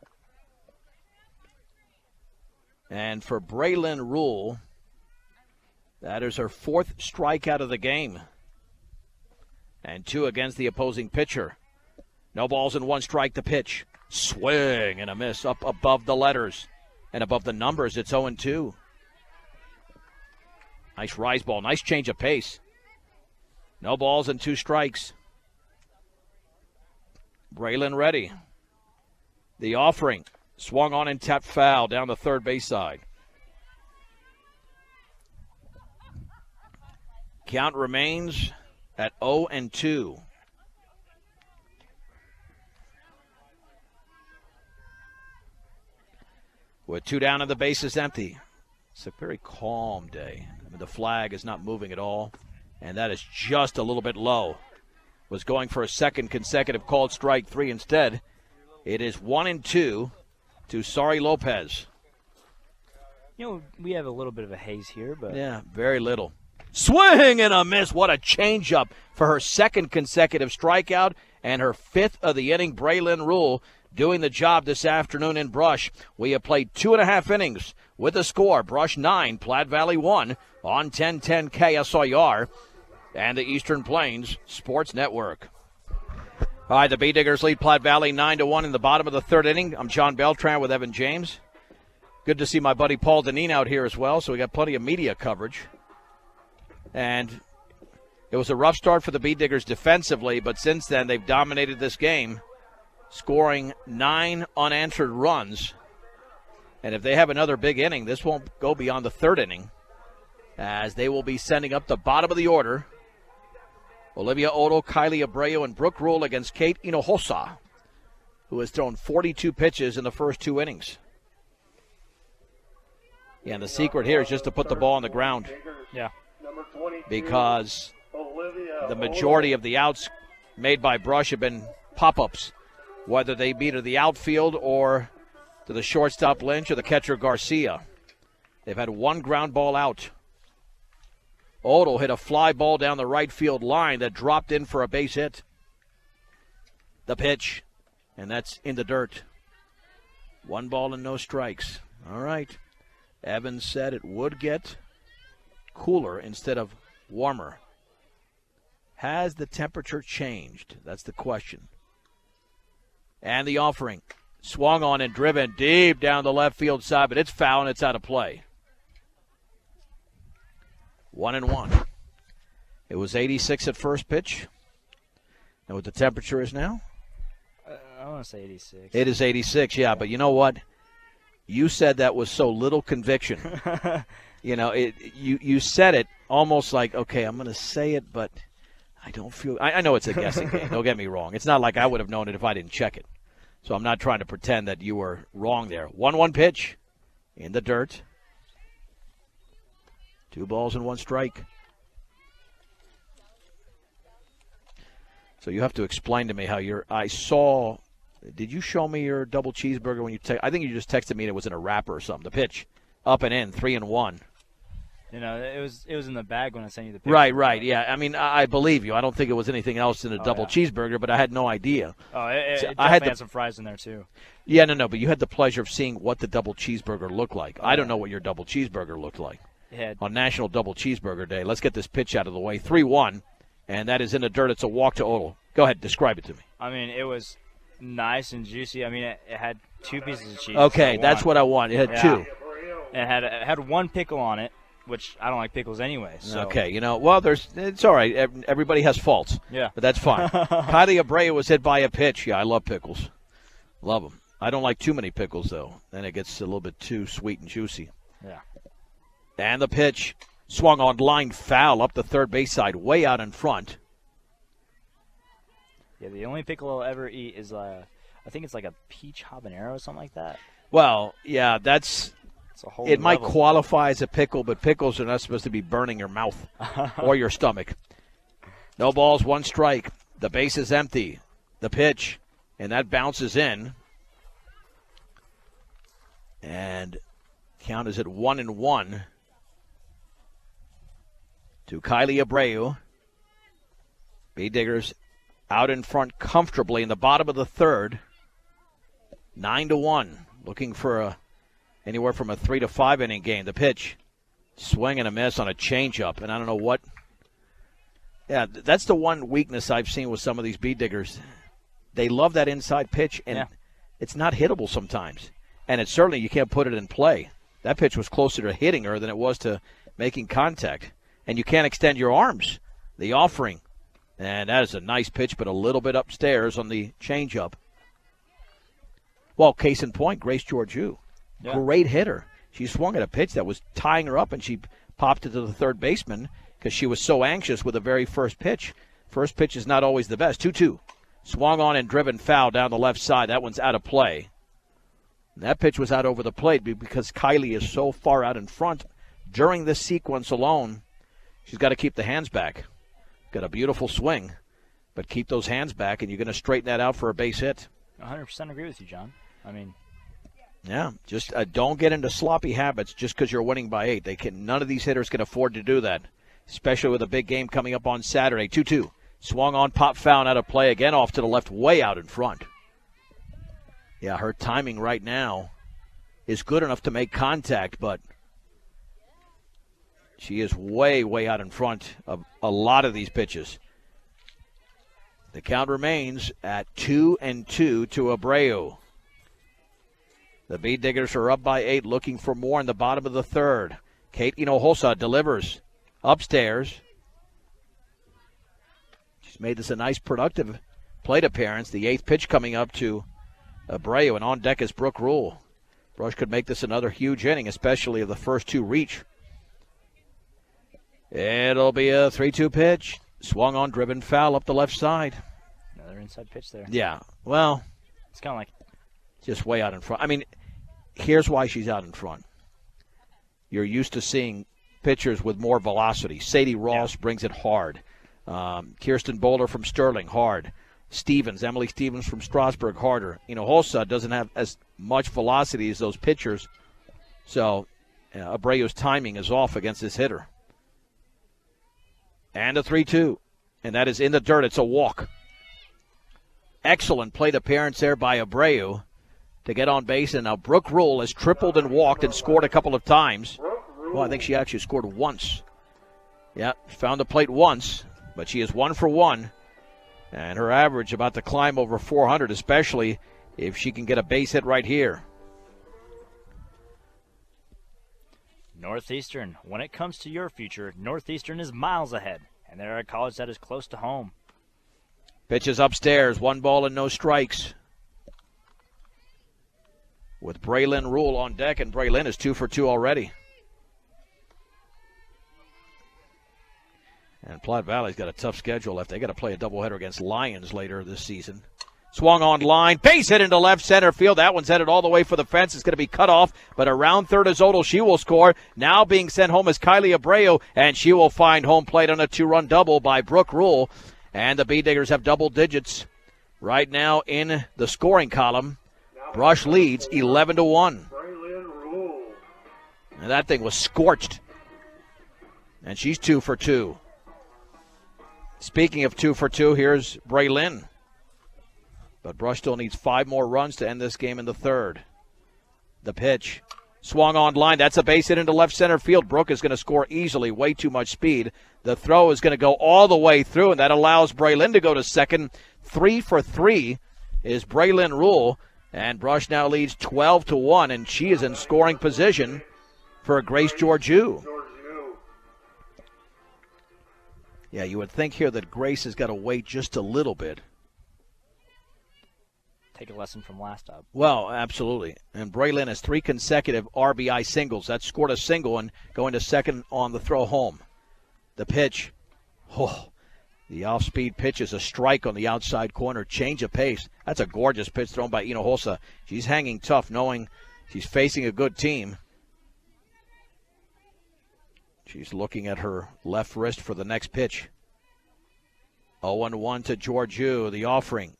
Speaker 1: And for Braylon Rule, that is her 4th strikeout of the game. And 2 against the opposing pitcher. No balls and 1 strike to pitch. Swing and a miss up above the letters. And above the numbers, it's 0-2. Nice rise ball. Nice change of pace. No balls and 2 strikes. Braylon ready. The offering. Swung on and tapped foul down the third base side. Count remains at 0-2. With 2 down and the base is empty. It's a very calm day. The flag is not moving at all, and that is just a little bit low. Was going for a 2nd consecutive called strike 3 instead. It is 1-2 to Sari Lopez.
Speaker 2: We have a little bit of a haze here, but
Speaker 1: yeah, very little. Swing and a miss. What a changeup for her 2nd consecutive strikeout and her 5th of the inning. Braylon Rule doing the job this afternoon in Brush. We have played 2.5 innings with the score. Brush 9, Platte Valley 1 on 1010 KSIR and the Eastern Plains Sports Network. All right, the Bee Diggers lead Platte Valley 9-1 in the bottom of the 3rd inning. I'm John Beltran with Evan James. Good to see my buddy Paul Deneen out here as well, so we got plenty of media coverage. And it was a rough start for the Bee Diggers defensively, but since then they've dominated this game, scoring 9 unanswered runs. And if they have another big inning, this won't go beyond the 3rd inning, as they will be sending up the bottom of the order. Olivia Odo, Kylie Abreu, and Brooke Rule against Kate Hinojosa, who has thrown 42 pitches in the first 2 innings. Yeah, and the secret here is just to put the ball on the ground.
Speaker 2: Yeah.
Speaker 1: Because the majority of the outs made by Brush have been pop-ups, whether they be to the outfield or to the shortstop Lynch or the catcher Garcia. They've had 1 ground ball out. Odell hit a fly ball down the right field line that dropped in for a base hit. The pitch, and that's in the dirt. 1 ball and no strikes. All right. Evans said it would get cooler instead of warmer. Has the temperature changed? That's the question. And the offering. Swung on and driven deep down the left field side, but it's foul and it's out of play. 1-1. It was 86 at first pitch. And what the temperature is now?
Speaker 2: I want to say 86.
Speaker 1: It is 86, yeah, but you know what? you said that with so little conviction. You said it almost like, okay, I'm going to say it, but I don't feel – I know it's a guessing game. Don't get me wrong. It's not like I would have known it if I didn't check it. So I'm not trying to pretend that you were wrong there. 1-1 pitch in the dirt. 2 balls and 1 strike. So you have to explain to me how I saw – did you show me your double cheeseburger when you I think you just texted me and it was in a wrapper or something. The pitch, up and in, 3-1.
Speaker 2: It was in the bag when I sent you the picture.
Speaker 1: Right, yeah. I mean, I believe you. I don't think it was anything else in a double cheeseburger, but I had no idea.
Speaker 2: Oh, it definitely had some fries in there, too.
Speaker 1: Yeah, no, but you had the pleasure of seeing what the double cheeseburger looked like. I don't know what your double cheeseburger looked like. On National Double Cheeseburger Day. Let's get this pitch out of the way. 3-1, and that is in the dirt. It's a walk to Odell. Go ahead, describe it to me.
Speaker 2: I mean, it was nice and juicy. I mean, it had 2 pieces of cheese.
Speaker 1: Okay, that's what I want. It had 2.
Speaker 2: It had 1 pickle on it, which I don't like pickles anyway. So.
Speaker 1: Okay, it's all right. Everybody has faults.
Speaker 2: Yeah.
Speaker 1: But that's fine. Kylie Abreu was hit by a pitch. Yeah, I love pickles. Love them. I don't like too many pickles, though. Then it gets a little bit too sweet and juicy.
Speaker 2: Yeah.
Speaker 1: And the pitch swung on line foul up the third base side, way out in front.
Speaker 2: Yeah, the only pickle I'll ever eat is, I think it's like a peach habanero or something like that.
Speaker 1: Well, yeah, it might
Speaker 2: level.
Speaker 1: qualify as a pickle, but pickles are not supposed to be burning your mouth or your stomach. No balls, 1 strike. The base is empty. The pitch, and that bounces in. And count is at 1-1 to Kylie Abreu. Bee Diggers out in front comfortably in the bottom of the third. 9-1. Looking for anywhere from a 3 to 5 inning game. The pitch, swing and a miss on a changeup, and I don't know what. Yeah, that's the one weakness I've seen with some of these Bee Diggers. They love that inside pitch, and it's not hittable sometimes. And it's certainly you can't put it in play. That pitch was closer to hitting her than it was to making contact. And you can't extend your arms. The offering. And that is a nice pitch, but a little bit upstairs on the changeup. Well, case in point, Grace Georgiou. Yeah. Great hitter. She swung at a pitch that was tying her up, and she popped it to the third baseman because she was so anxious with the very first pitch. First pitch is not always the best. 2-2. Swung on and driven foul down the left side. That one's out of play. And that pitch was out over the plate because Kylie is so far out in front. During this sequence alone, she's got to keep the hands back. Got a beautiful swing, but keep those hands back, and you're going to straighten that out for a base hit.
Speaker 2: 100% agree with you, John. I mean,
Speaker 1: yeah, just don't get into sloppy habits just because you're winning by 8. None of these hitters can afford to do that, especially with a big game coming up on Saturday. 2-2. Swung on, pop foul, out of play again, off to the left, way out in front. Yeah, her timing right now is good enough to make contact, but she is way, way out in front of a lot of these pitches. The count remains at 2-2 to Abreu. The Bee Diggers are up by 8, looking for more in the bottom of the third. Kate Hinojosa delivers upstairs. She's made this a nice, productive plate appearance. The 8th pitch coming up to Abreu, and on deck is Brooke Rule. Brush could make this another huge inning, especially if the first 2 reach. It'll be a 3-2 pitch. Swung on, driven foul up the left side.
Speaker 2: Another inside pitch there.
Speaker 1: Yeah, well,
Speaker 2: it's kind of like
Speaker 1: just way out in front. I mean, here's why she's out in front. You're used to seeing pitchers with more velocity. Sadie Ross brings it hard. Kirsten Bowler from Sterling, hard. Emily Stevens from Strasburg, harder. Hinojosa doesn't have as much velocity as those pitchers. So Abreu's timing is off against this hitter. And a 3-2. And that is in the dirt. It's a walk. Excellent plate appearance there by Abreu to get on base. And now Brooke Rule has tripled and walked and scored a couple of times. Well, I think she actually scored once. Yeah, found the plate once, but she is 1 for 1. And her average about to climb over 400, especially if she can get a base hit right here.
Speaker 2: Northeastern, when it comes to your future, Northeastern is miles ahead, and they're a college that is close to home.
Speaker 1: Pitches upstairs, 1 ball and no strikes. with Braylon Rule on deck, and Braylon is 2 for 2 already. And Platte Valley's got a tough schedule left. They got to play a doubleheader against Lions later this season. Swung on line, base hit into left center field. That one's headed all the way for the fence. It's going to be cut off, but around third is Odell. She will score. Now being sent home is Kylie Abreu, and she will find home plate on a 2-run double by Brooke Rule. And the Bee-Diggers have double digits right now in the scoring column. Brush leads 11-1. And that thing was scorched. And she's 2 for 2. Speaking of 2 for 2, here's Braylon. But Brush still needs 5 more runs to end this game in the third. The pitch. Swung on line. That's a base hit into left center field. Brooke is going to score easily. Way too much speed. The throw is going to go all the way through, and that allows Braylon to go to second. 3 for 3 is Braylon Rule. And Brush now leads 12-1, and she is in scoring position for Grace Georgiou. Yeah, you would think here that Grace has got to wait just a little bit.
Speaker 2: Take a lesson from last time.
Speaker 1: Well, absolutely. And Braylon has 3 consecutive RBI singles. That scored a single and going to second on the throw home. The pitch. Oh, the off-speed pitch is a strike on the outside corner. Change of pace. That's a gorgeous pitch thrown by Hinojosa. She's hanging tough knowing she's facing a good team. She's looking at her left wrist for the next pitch. 0-1 to Georgiou, the offering.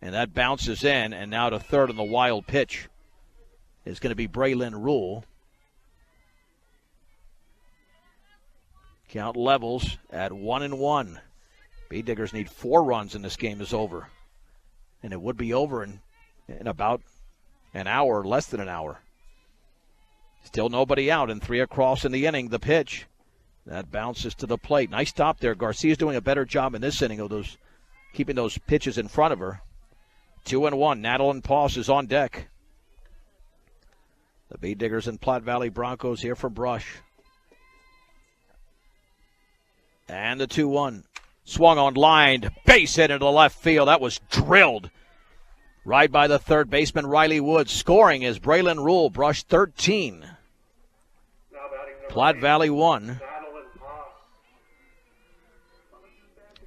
Speaker 1: And that bounces in, and now to third on the wild pitch is going to be Braylon Rule. Count levels at 1-1. Bee-Diggers need 4 runs and this game is over. And it would be over in about an hour, less than an hour. Still nobody out, and 3 across in the inning. The pitch. That bounces to the plate. Nice stop there. Garcia's doing a better job in this inning of those, keeping those pitches in front of her. 2-1. Nadalyn Poss is on deck. The Bee-Diggers and Platte Valley Broncos here for Brush. And the 2-1. Swung on line. Base hit into left field. That was drilled right by the third baseman, Riley Woods. Scoring is Braylon Rule. Brush 13. Platte Valley 1.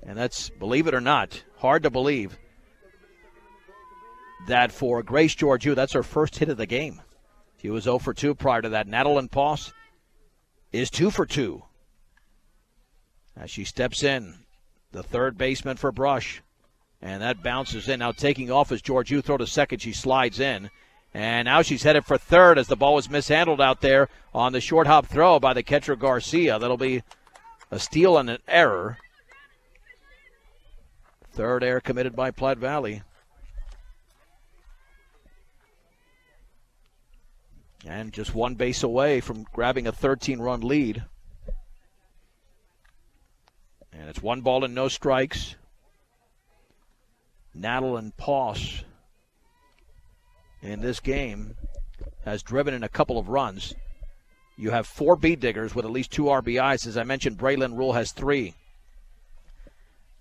Speaker 1: And that's, believe it or not, hard to believe that for Grace Georgiou, that's her first hit of the game. She was 0 for 2 prior to that. Nadalyn Poss is 2 for 2. As she steps in, the third baseman for Brush. And that bounces in. Now taking off as Georgiou throw to second. She slides in. And now she's headed for third as the ball was mishandled out there on the short hop throw by the catcher Garcia. That'll be a steal and an error. Third error committed by Platte Valley. And just 1 base away from grabbing a 13-run lead. And it's 1 ball and no strikes. Nadalyn Poss in this game has driven in a couple of runs. You have 4 Bee-Diggers with at least 2 RBIs. As I mentioned, Braylon Rule has 3.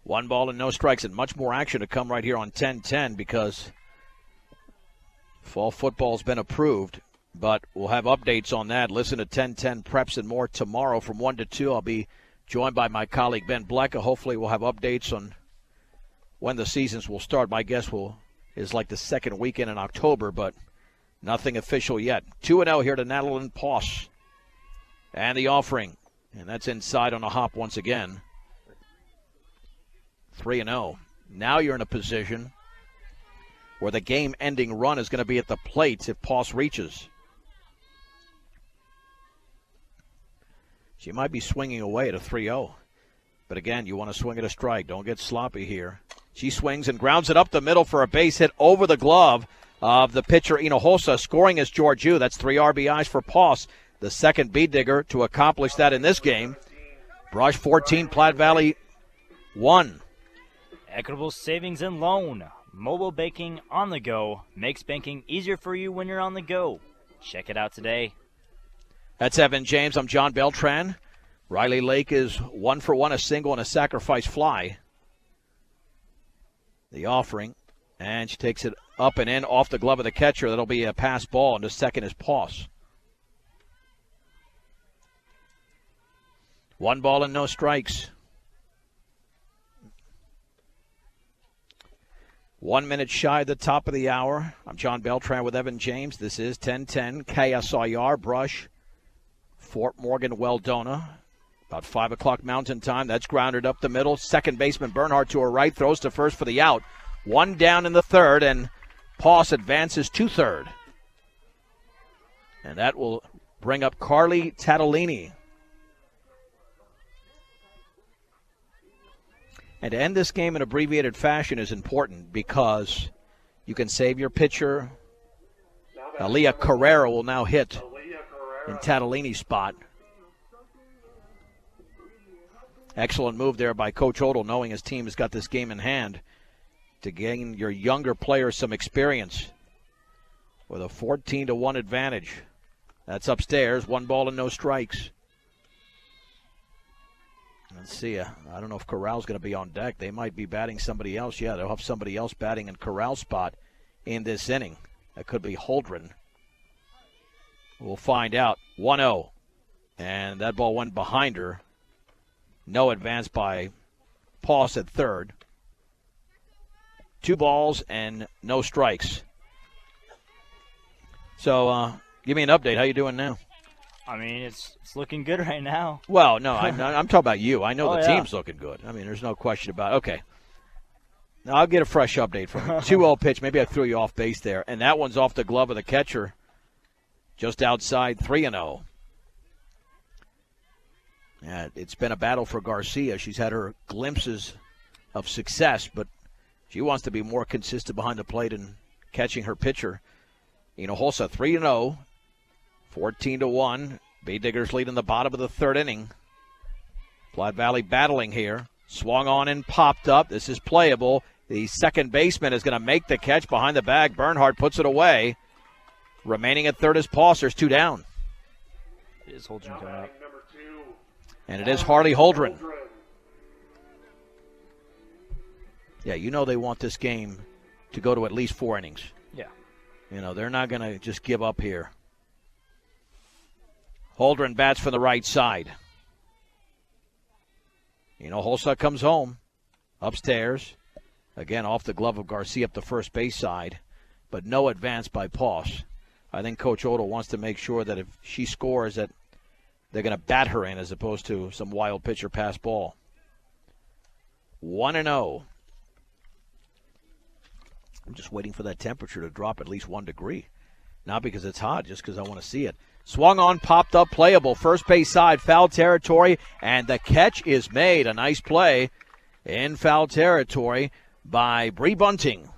Speaker 1: 1 ball and no strikes, and much more action to come right here on 10-10 because fall football's been approved. But we'll have updates on that. Listen to 10-10 Preps and more tomorrow from 1 to 2. I'll be joined by my colleague Ben Blecka. Hopefully we'll have updates on when the seasons will start. My guess is like the second weekend in October, but nothing official yet. 2-0 here to Nadalyn Poss. And the offering. And that's inside on a hop once again. 3-0. Now you're in a position where the game-ending run is going to be at the plate if Poss reaches. She might be swinging away at a 3-0. But again, you want to swing at a strike. Don't get sloppy here. She swings and grounds it up the middle for a base hit over the glove of the pitcher Hinojosa. Scoring is Georgiou. That's 3 RBIs for Poss, the second Bee-Digger to accomplish that in this game. Brush 14, Platte Valley 1.
Speaker 2: Equitable Savings and Loan. Mobile banking on the go makes banking easier for you when you're on the go. Check it out today.
Speaker 1: That's Evan James. I'm John Beltran. Riley Lake is 1 for 1, a single and a sacrifice fly. The offering, And she takes it up and in off the glove of the catcher. That'll be a pass ball, and the second is Poss. 1 ball and no strikes. 1 minute shy of the top of the hour. I'm John Beltran with Evan James. This is 1010 KSIR Brush, Fort Morgan, Weldona. About 5 o'clock Mountain Time. That's grounded up the middle. Second baseman Bernhardt to her right, throws to first for the out. 1 down in the third, and Poss advances to third. And that will bring up Carly Tattolini. And to end this game in abbreviated fashion is important because you can save your pitcher. Aaliyah Carrera will now hit in Tattolini's spot. Excellent move there by Coach Odell, knowing his team has got this game in hand, to gain your younger players some experience with a 14-1 advantage. That's upstairs. 1 ball and no strikes. Let's see. I don't know if Corral's going to be on deck. They might be batting somebody else. Yeah, they'll have somebody else batting in Corral's spot in this inning. That could be Holdren. We'll find out. 1-0. And that ball went behind her. No advance by Poss at third. 2 balls and no strikes. So, give me an update. How you doing now?
Speaker 2: I mean, it's looking good right now.
Speaker 1: Well, no, I'm talking about you. I know the
Speaker 2: yeah.
Speaker 1: team's looking good. I mean, there's no question about it. Okay. Now I'll get a fresh update from you. 2-0 pitch. Maybe I threw you off base there. And that one's off the glove of the catcher. Just outside 3-0. Yeah, it's been a battle for Garcia. She's had her glimpses of success, but she wants to be more consistent behind the plate and catching her pitcher. Hinojosa 3-0. 14-1. Bee Diggers lead in the bottom of the third inning. Platte Valley battling here. Swung on and popped up. This is playable. The second baseman is going to make the catch behind the bag. Bernhardt puts it away. Remaining at third is Poss. There's 2 down.
Speaker 2: It is Holdren coming up.
Speaker 1: And it is Harley Holdren. Yeah, they want this game to go to at least 4 innings.
Speaker 2: Yeah.
Speaker 1: They're not going to just give up here. Holdren bats from the right side. Holsa comes home. Upstairs. Again, off the glove of Garcia up the first base side. But no advance by Poss. I think Coach Odell wants to make sure that if she scores that they're going to bat her in as opposed to some wild pitcher pass ball. 1-0. I'm just waiting for that temperature to drop at least 1 degree. Not because it's hot, just because I want to see it. Swung on, popped up, playable. First base side, foul territory, and the catch is made. A nice play in foul territory by Bree Bunting.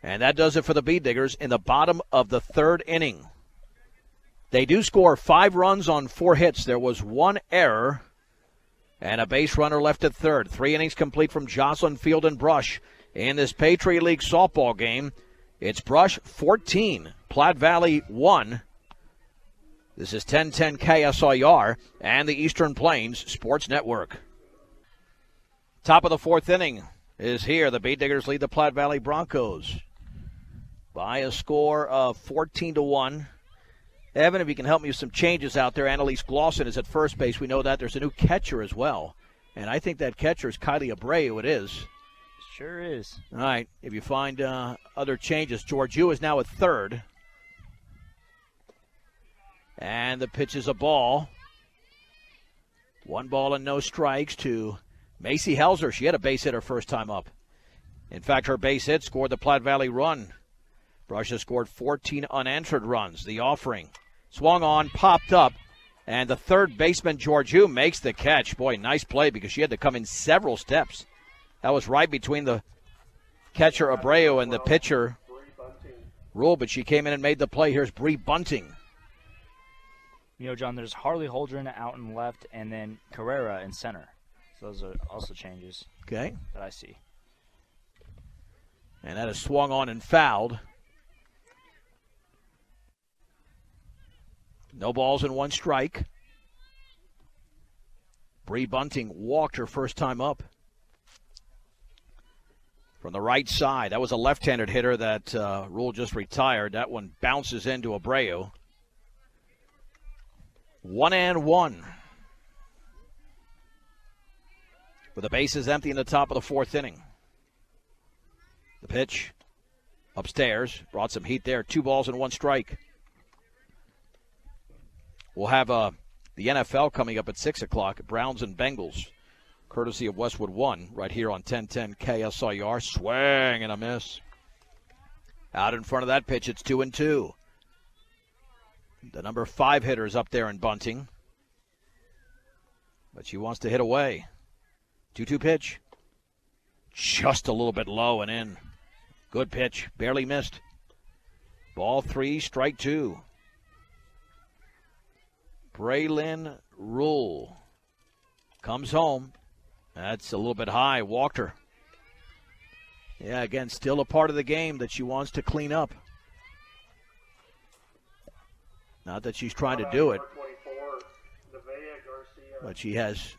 Speaker 1: And that does it for the Bee Diggers in the bottom of the third inning. They do score 5 runs on 4 hits. There was 1 error and a base runner left at third. 3 innings complete from Jocelyn, Field, and Brush in this Patriot League softball game. It's Brush 14, Platte Valley 1. This is 1010 KSIR and the Eastern Plains Sports Network. Top of the 4th inning is here. The Bee Diggers lead the Platte Valley Broncos by a score of 14-1. Evan, if you can help me with some changes out there. Annalise Glosson is at first base. We know that. There's a new catcher as well. And I think that catcher is Kylie Abreu. It is.
Speaker 2: Sure is.
Speaker 1: All right. If you find other changes, Georgiou is now at third. And the pitch is a ball. 1 ball and no strikes to Macy Helzer. She had a base hit her first time up. In fact, her base hit scored the Platte Valley run. Brush has scored 14 unanswered runs. The offering swung on, popped up, and the third baseman, Georgiou, makes the catch. Boy, nice play because she had to come in several steps. That was right between the catcher, Abreu, and the pitcher, Rule, but she came in and made the play. Here's Bree Bunting.
Speaker 2: John, there's Harley Holdren out in left and then Carrera in center. So those are also changes that I see.
Speaker 1: And that is swung on and fouled. No balls and 1 strike. Bree Bunting walked her first time up. from the right side. That was a left-handed hitter that Rule just retired. That one bounces into Abreu. 1-1. With the bases empty in the top of the fourth inning. The pitch upstairs. Brought some heat there. 2 balls and 1 strike. We'll have the NFL coming up at 6 o'clock. Browns and Bengals. Courtesy of Westwood One right here on 1010 KSIR. Swing and a miss. Out in front of that pitch, it's 2-2. The number 5 hitter is up there in bunting. But she wants to hit away. 2-2 pitch. Just a little bit low and in. Good pitch. Barely missed. Ball 3, strike 2. Braylon Rule comes home. That's a little bit high. Walked her. Yeah, again, still a part of the game that she wants to clean up. Not that she's trying to do it, but she has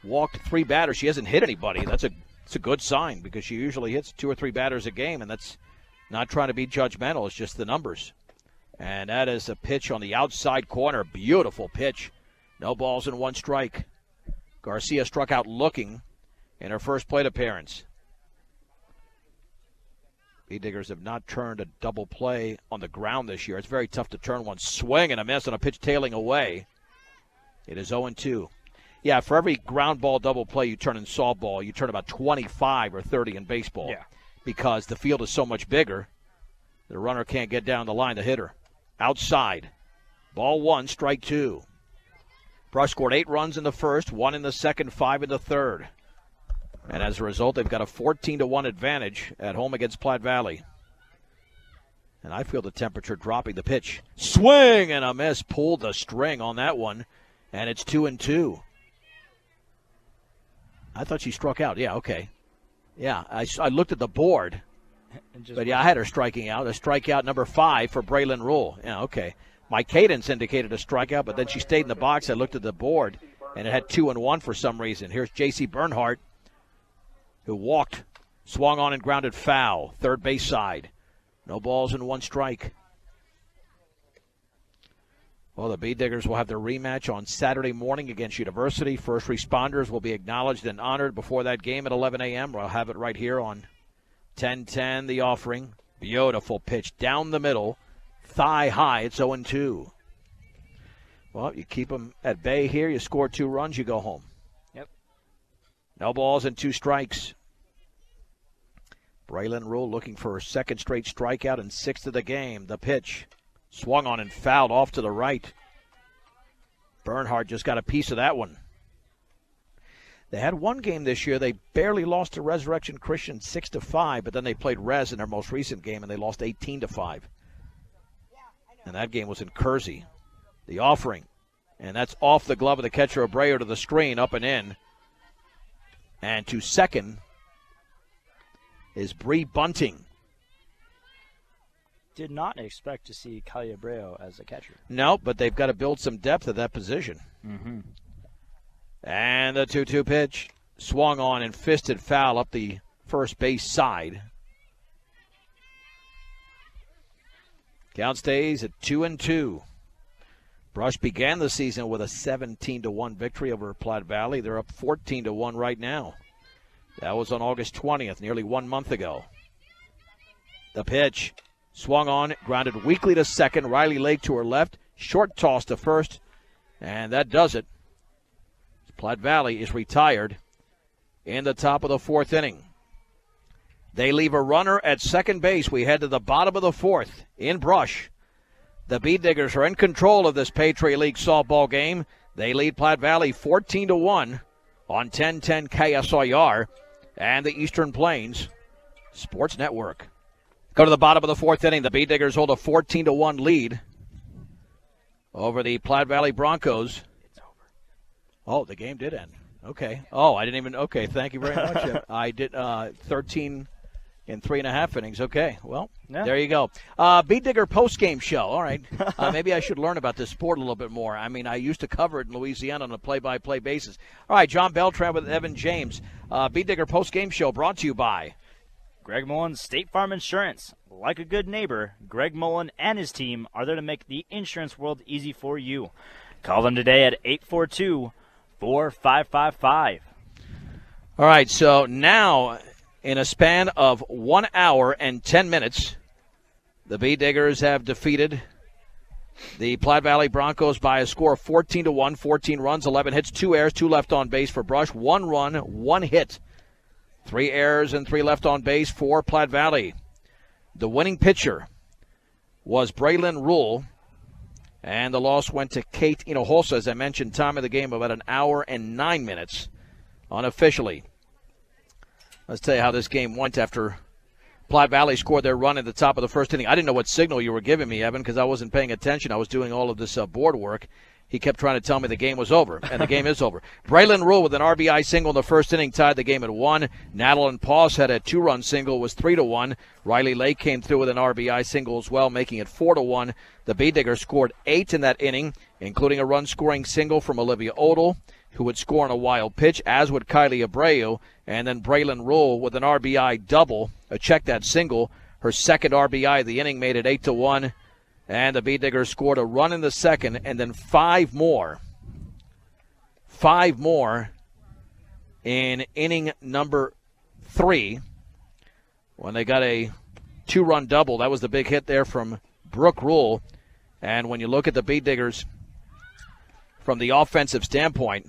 Speaker 1: walked 3 batters. She hasn't hit anybody. It's a good sign because she usually hits 2 or 3 batters a game, and that's not trying to be judgmental. It's just the numbers. And that is a pitch on the outside corner. Beautiful pitch. No balls and 1 strike. Garcia struck out looking in her first plate appearance. Bee Diggers have not turned a double play on the ground this year. It's very tough to turn one. Swing and a miss on a pitch tailing away. It is 0-2. Yeah, for every ground ball double play you turn in softball, you turn about 25 or 30 in baseball.
Speaker 2: Yeah.
Speaker 1: Because the field is so much bigger, the runner can't get down the line, the hitter. Outside. Ball 1, strike 2. Brush scored 8 runs in the first, 1 in the second, 5 in the third. And as a result, they've got a 14-1 advantage at home against Platte Valley. And I feel the temperature dropping. The pitch. Swing and a miss. Pulled the string on that one. And it's 2-2. I thought she struck out. Yeah, okay. Yeah, I looked at the board. But, yeah, I had her striking out. A strikeout number 5 for Braylon Rule. Yeah, okay. My cadence indicated a strikeout, but then she stayed in the box. I looked at the board, and it had 2-1 for some reason. Here's J.C. Bernhardt, who walked, swung on and grounded foul, third base side. No balls and 1 strike. Well, the Bee Diggers will have their rematch on Saturday morning against University. First responders will be acknowledged and honored before that game at 11 a.m. We'll have it right here on 1010, The Offering. Beautiful pitch down the middle. Thigh high, it's 0-2. Well, you keep them at bay here. You score 2 runs, you go home.
Speaker 2: Yep.
Speaker 1: No balls and 2 strikes. Braylon Rule looking for her second straight strikeout and 6th of the game. The pitch swung on and fouled off to the right. Bernhardt just got a piece of that one. They had one game this year. They barely lost to Resurrection Christian 6-5, but then they played Res in their most recent game, and they lost 18-5. And that game was in Kersey. The Offering. And that's off the glove of the catcher, Abreu, to the screen, up and in. And to second is Bree Bunting.
Speaker 2: Did not expect to see Kylie Abreu as a catcher.
Speaker 1: No, but they've got to build some depth at that position.
Speaker 2: Mm-hmm.
Speaker 1: And the 2-2 pitch swung on and fisted foul up the first base side. Count stays at 2-2. Brush began the season with a 17-1 victory over Platte Valley. They're up 14-1 right now. That was on August 20th, nearly 1 month ago. The pitch swung on, grounded weakly to second. Riley Lake to her left, short toss to first, and that does it. Platte Valley is retired in the top of the 4th inning. They leave a runner at second base. We head to the bottom of the 4th in Brush. The Bee Diggers are in control of this Patriot League softball game. They lead Platte Valley 14-1 on 1010 KSIR and the Eastern Plains Sports Network. Go to the bottom of the 4th inning. The Bee Diggers hold a 14-1 lead over the Platte Valley Broncos.
Speaker 2: It's over.
Speaker 1: Oh, the game did end. Okay. Oh, I didn't even. Okay, thank you very much. I did 13 in 3.5 innings. Okay, well,
Speaker 2: Yeah.
Speaker 1: there you go. Bee Digger post-game show. All right. Maybe I should learn about this sport a little bit more. I mean, I used to cover it in Louisiana on a play-by-play basis. All right, John Beltran with Evan James. Bee Digger post-game show brought to you by
Speaker 2: Greg Mullen, State Farm Insurance. Like a good neighbor, Greg Mullen and his team are there to make the insurance world easy for you. Call them today at 842-4555.
Speaker 1: All right, so now in a span of 1 hour and 10 minutes, the Bee Diggers have defeated the Platte Valley Broncos by a score of 14-1, 14 runs, 11 hits, 2 errors, 2 left on base for Brush, 1 run, 1 hit, 3 errors and 3 left on base for Platte Valley. The winning pitcher was Braylon Rule, and the loss went to Kate Hinojosa. As I mentioned, time of the game about 1 hour and 9 minutes unofficially. Let's tell you how this game went after Platte Valley scored their run at the top of the first inning. I didn't know what signal you were giving me, Evan, because I wasn't paying attention. I was doing all of this board work. He kept trying to tell me the game was over, and the game is over. Braylon Rule with an RBI single in the first inning tied the game at 1. Nadalyn Pauls had a 2-run single, was 3-1. Riley Lake came through with an RBI single as well, making it 4-1. The Bee Diggers scored 8 in that inning, including a run-scoring single from Olivia Odell, who would score on a wild pitch, as would Kylie Abreu, and then Braylon Rule with an RBI double. Check that single. Her second RBI of the inning made it 8-1. And the Bee Diggers scored a run in the second, and then 5 more. 5 more in inning number 3 when they got a 2-run double. That was the big hit there from Brooke Rule. And when you look at the Bee Diggers from the offensive standpoint,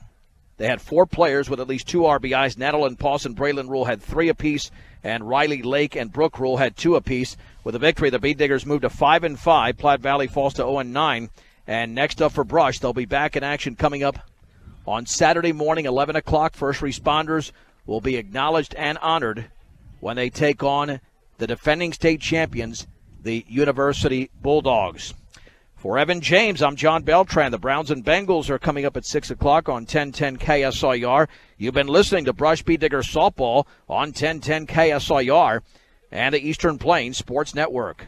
Speaker 1: they had 4 players with at least 2 RBIs. Nadalyn Pauls and Braylon Rule had 3 apiece, and Riley Lake and Brooke Rule had 2 apiece. With a victory, the Bee Diggers moved to 5-5. Platte Valley falls to 0-9. And next up for Brush, they'll be back in action coming up on Saturday morning, 11 o'clock. First responders will be acknowledged and honored when they take on the defending state champions, the University Bulldogs. For Evan James, I'm John Beltran. The Browns and Bengals are coming up at 6 o'clock on 1010 KSIR. You've been listening to Brush Bee Digger Softball on 1010 KSIR and the Eastern Plains Sports Network.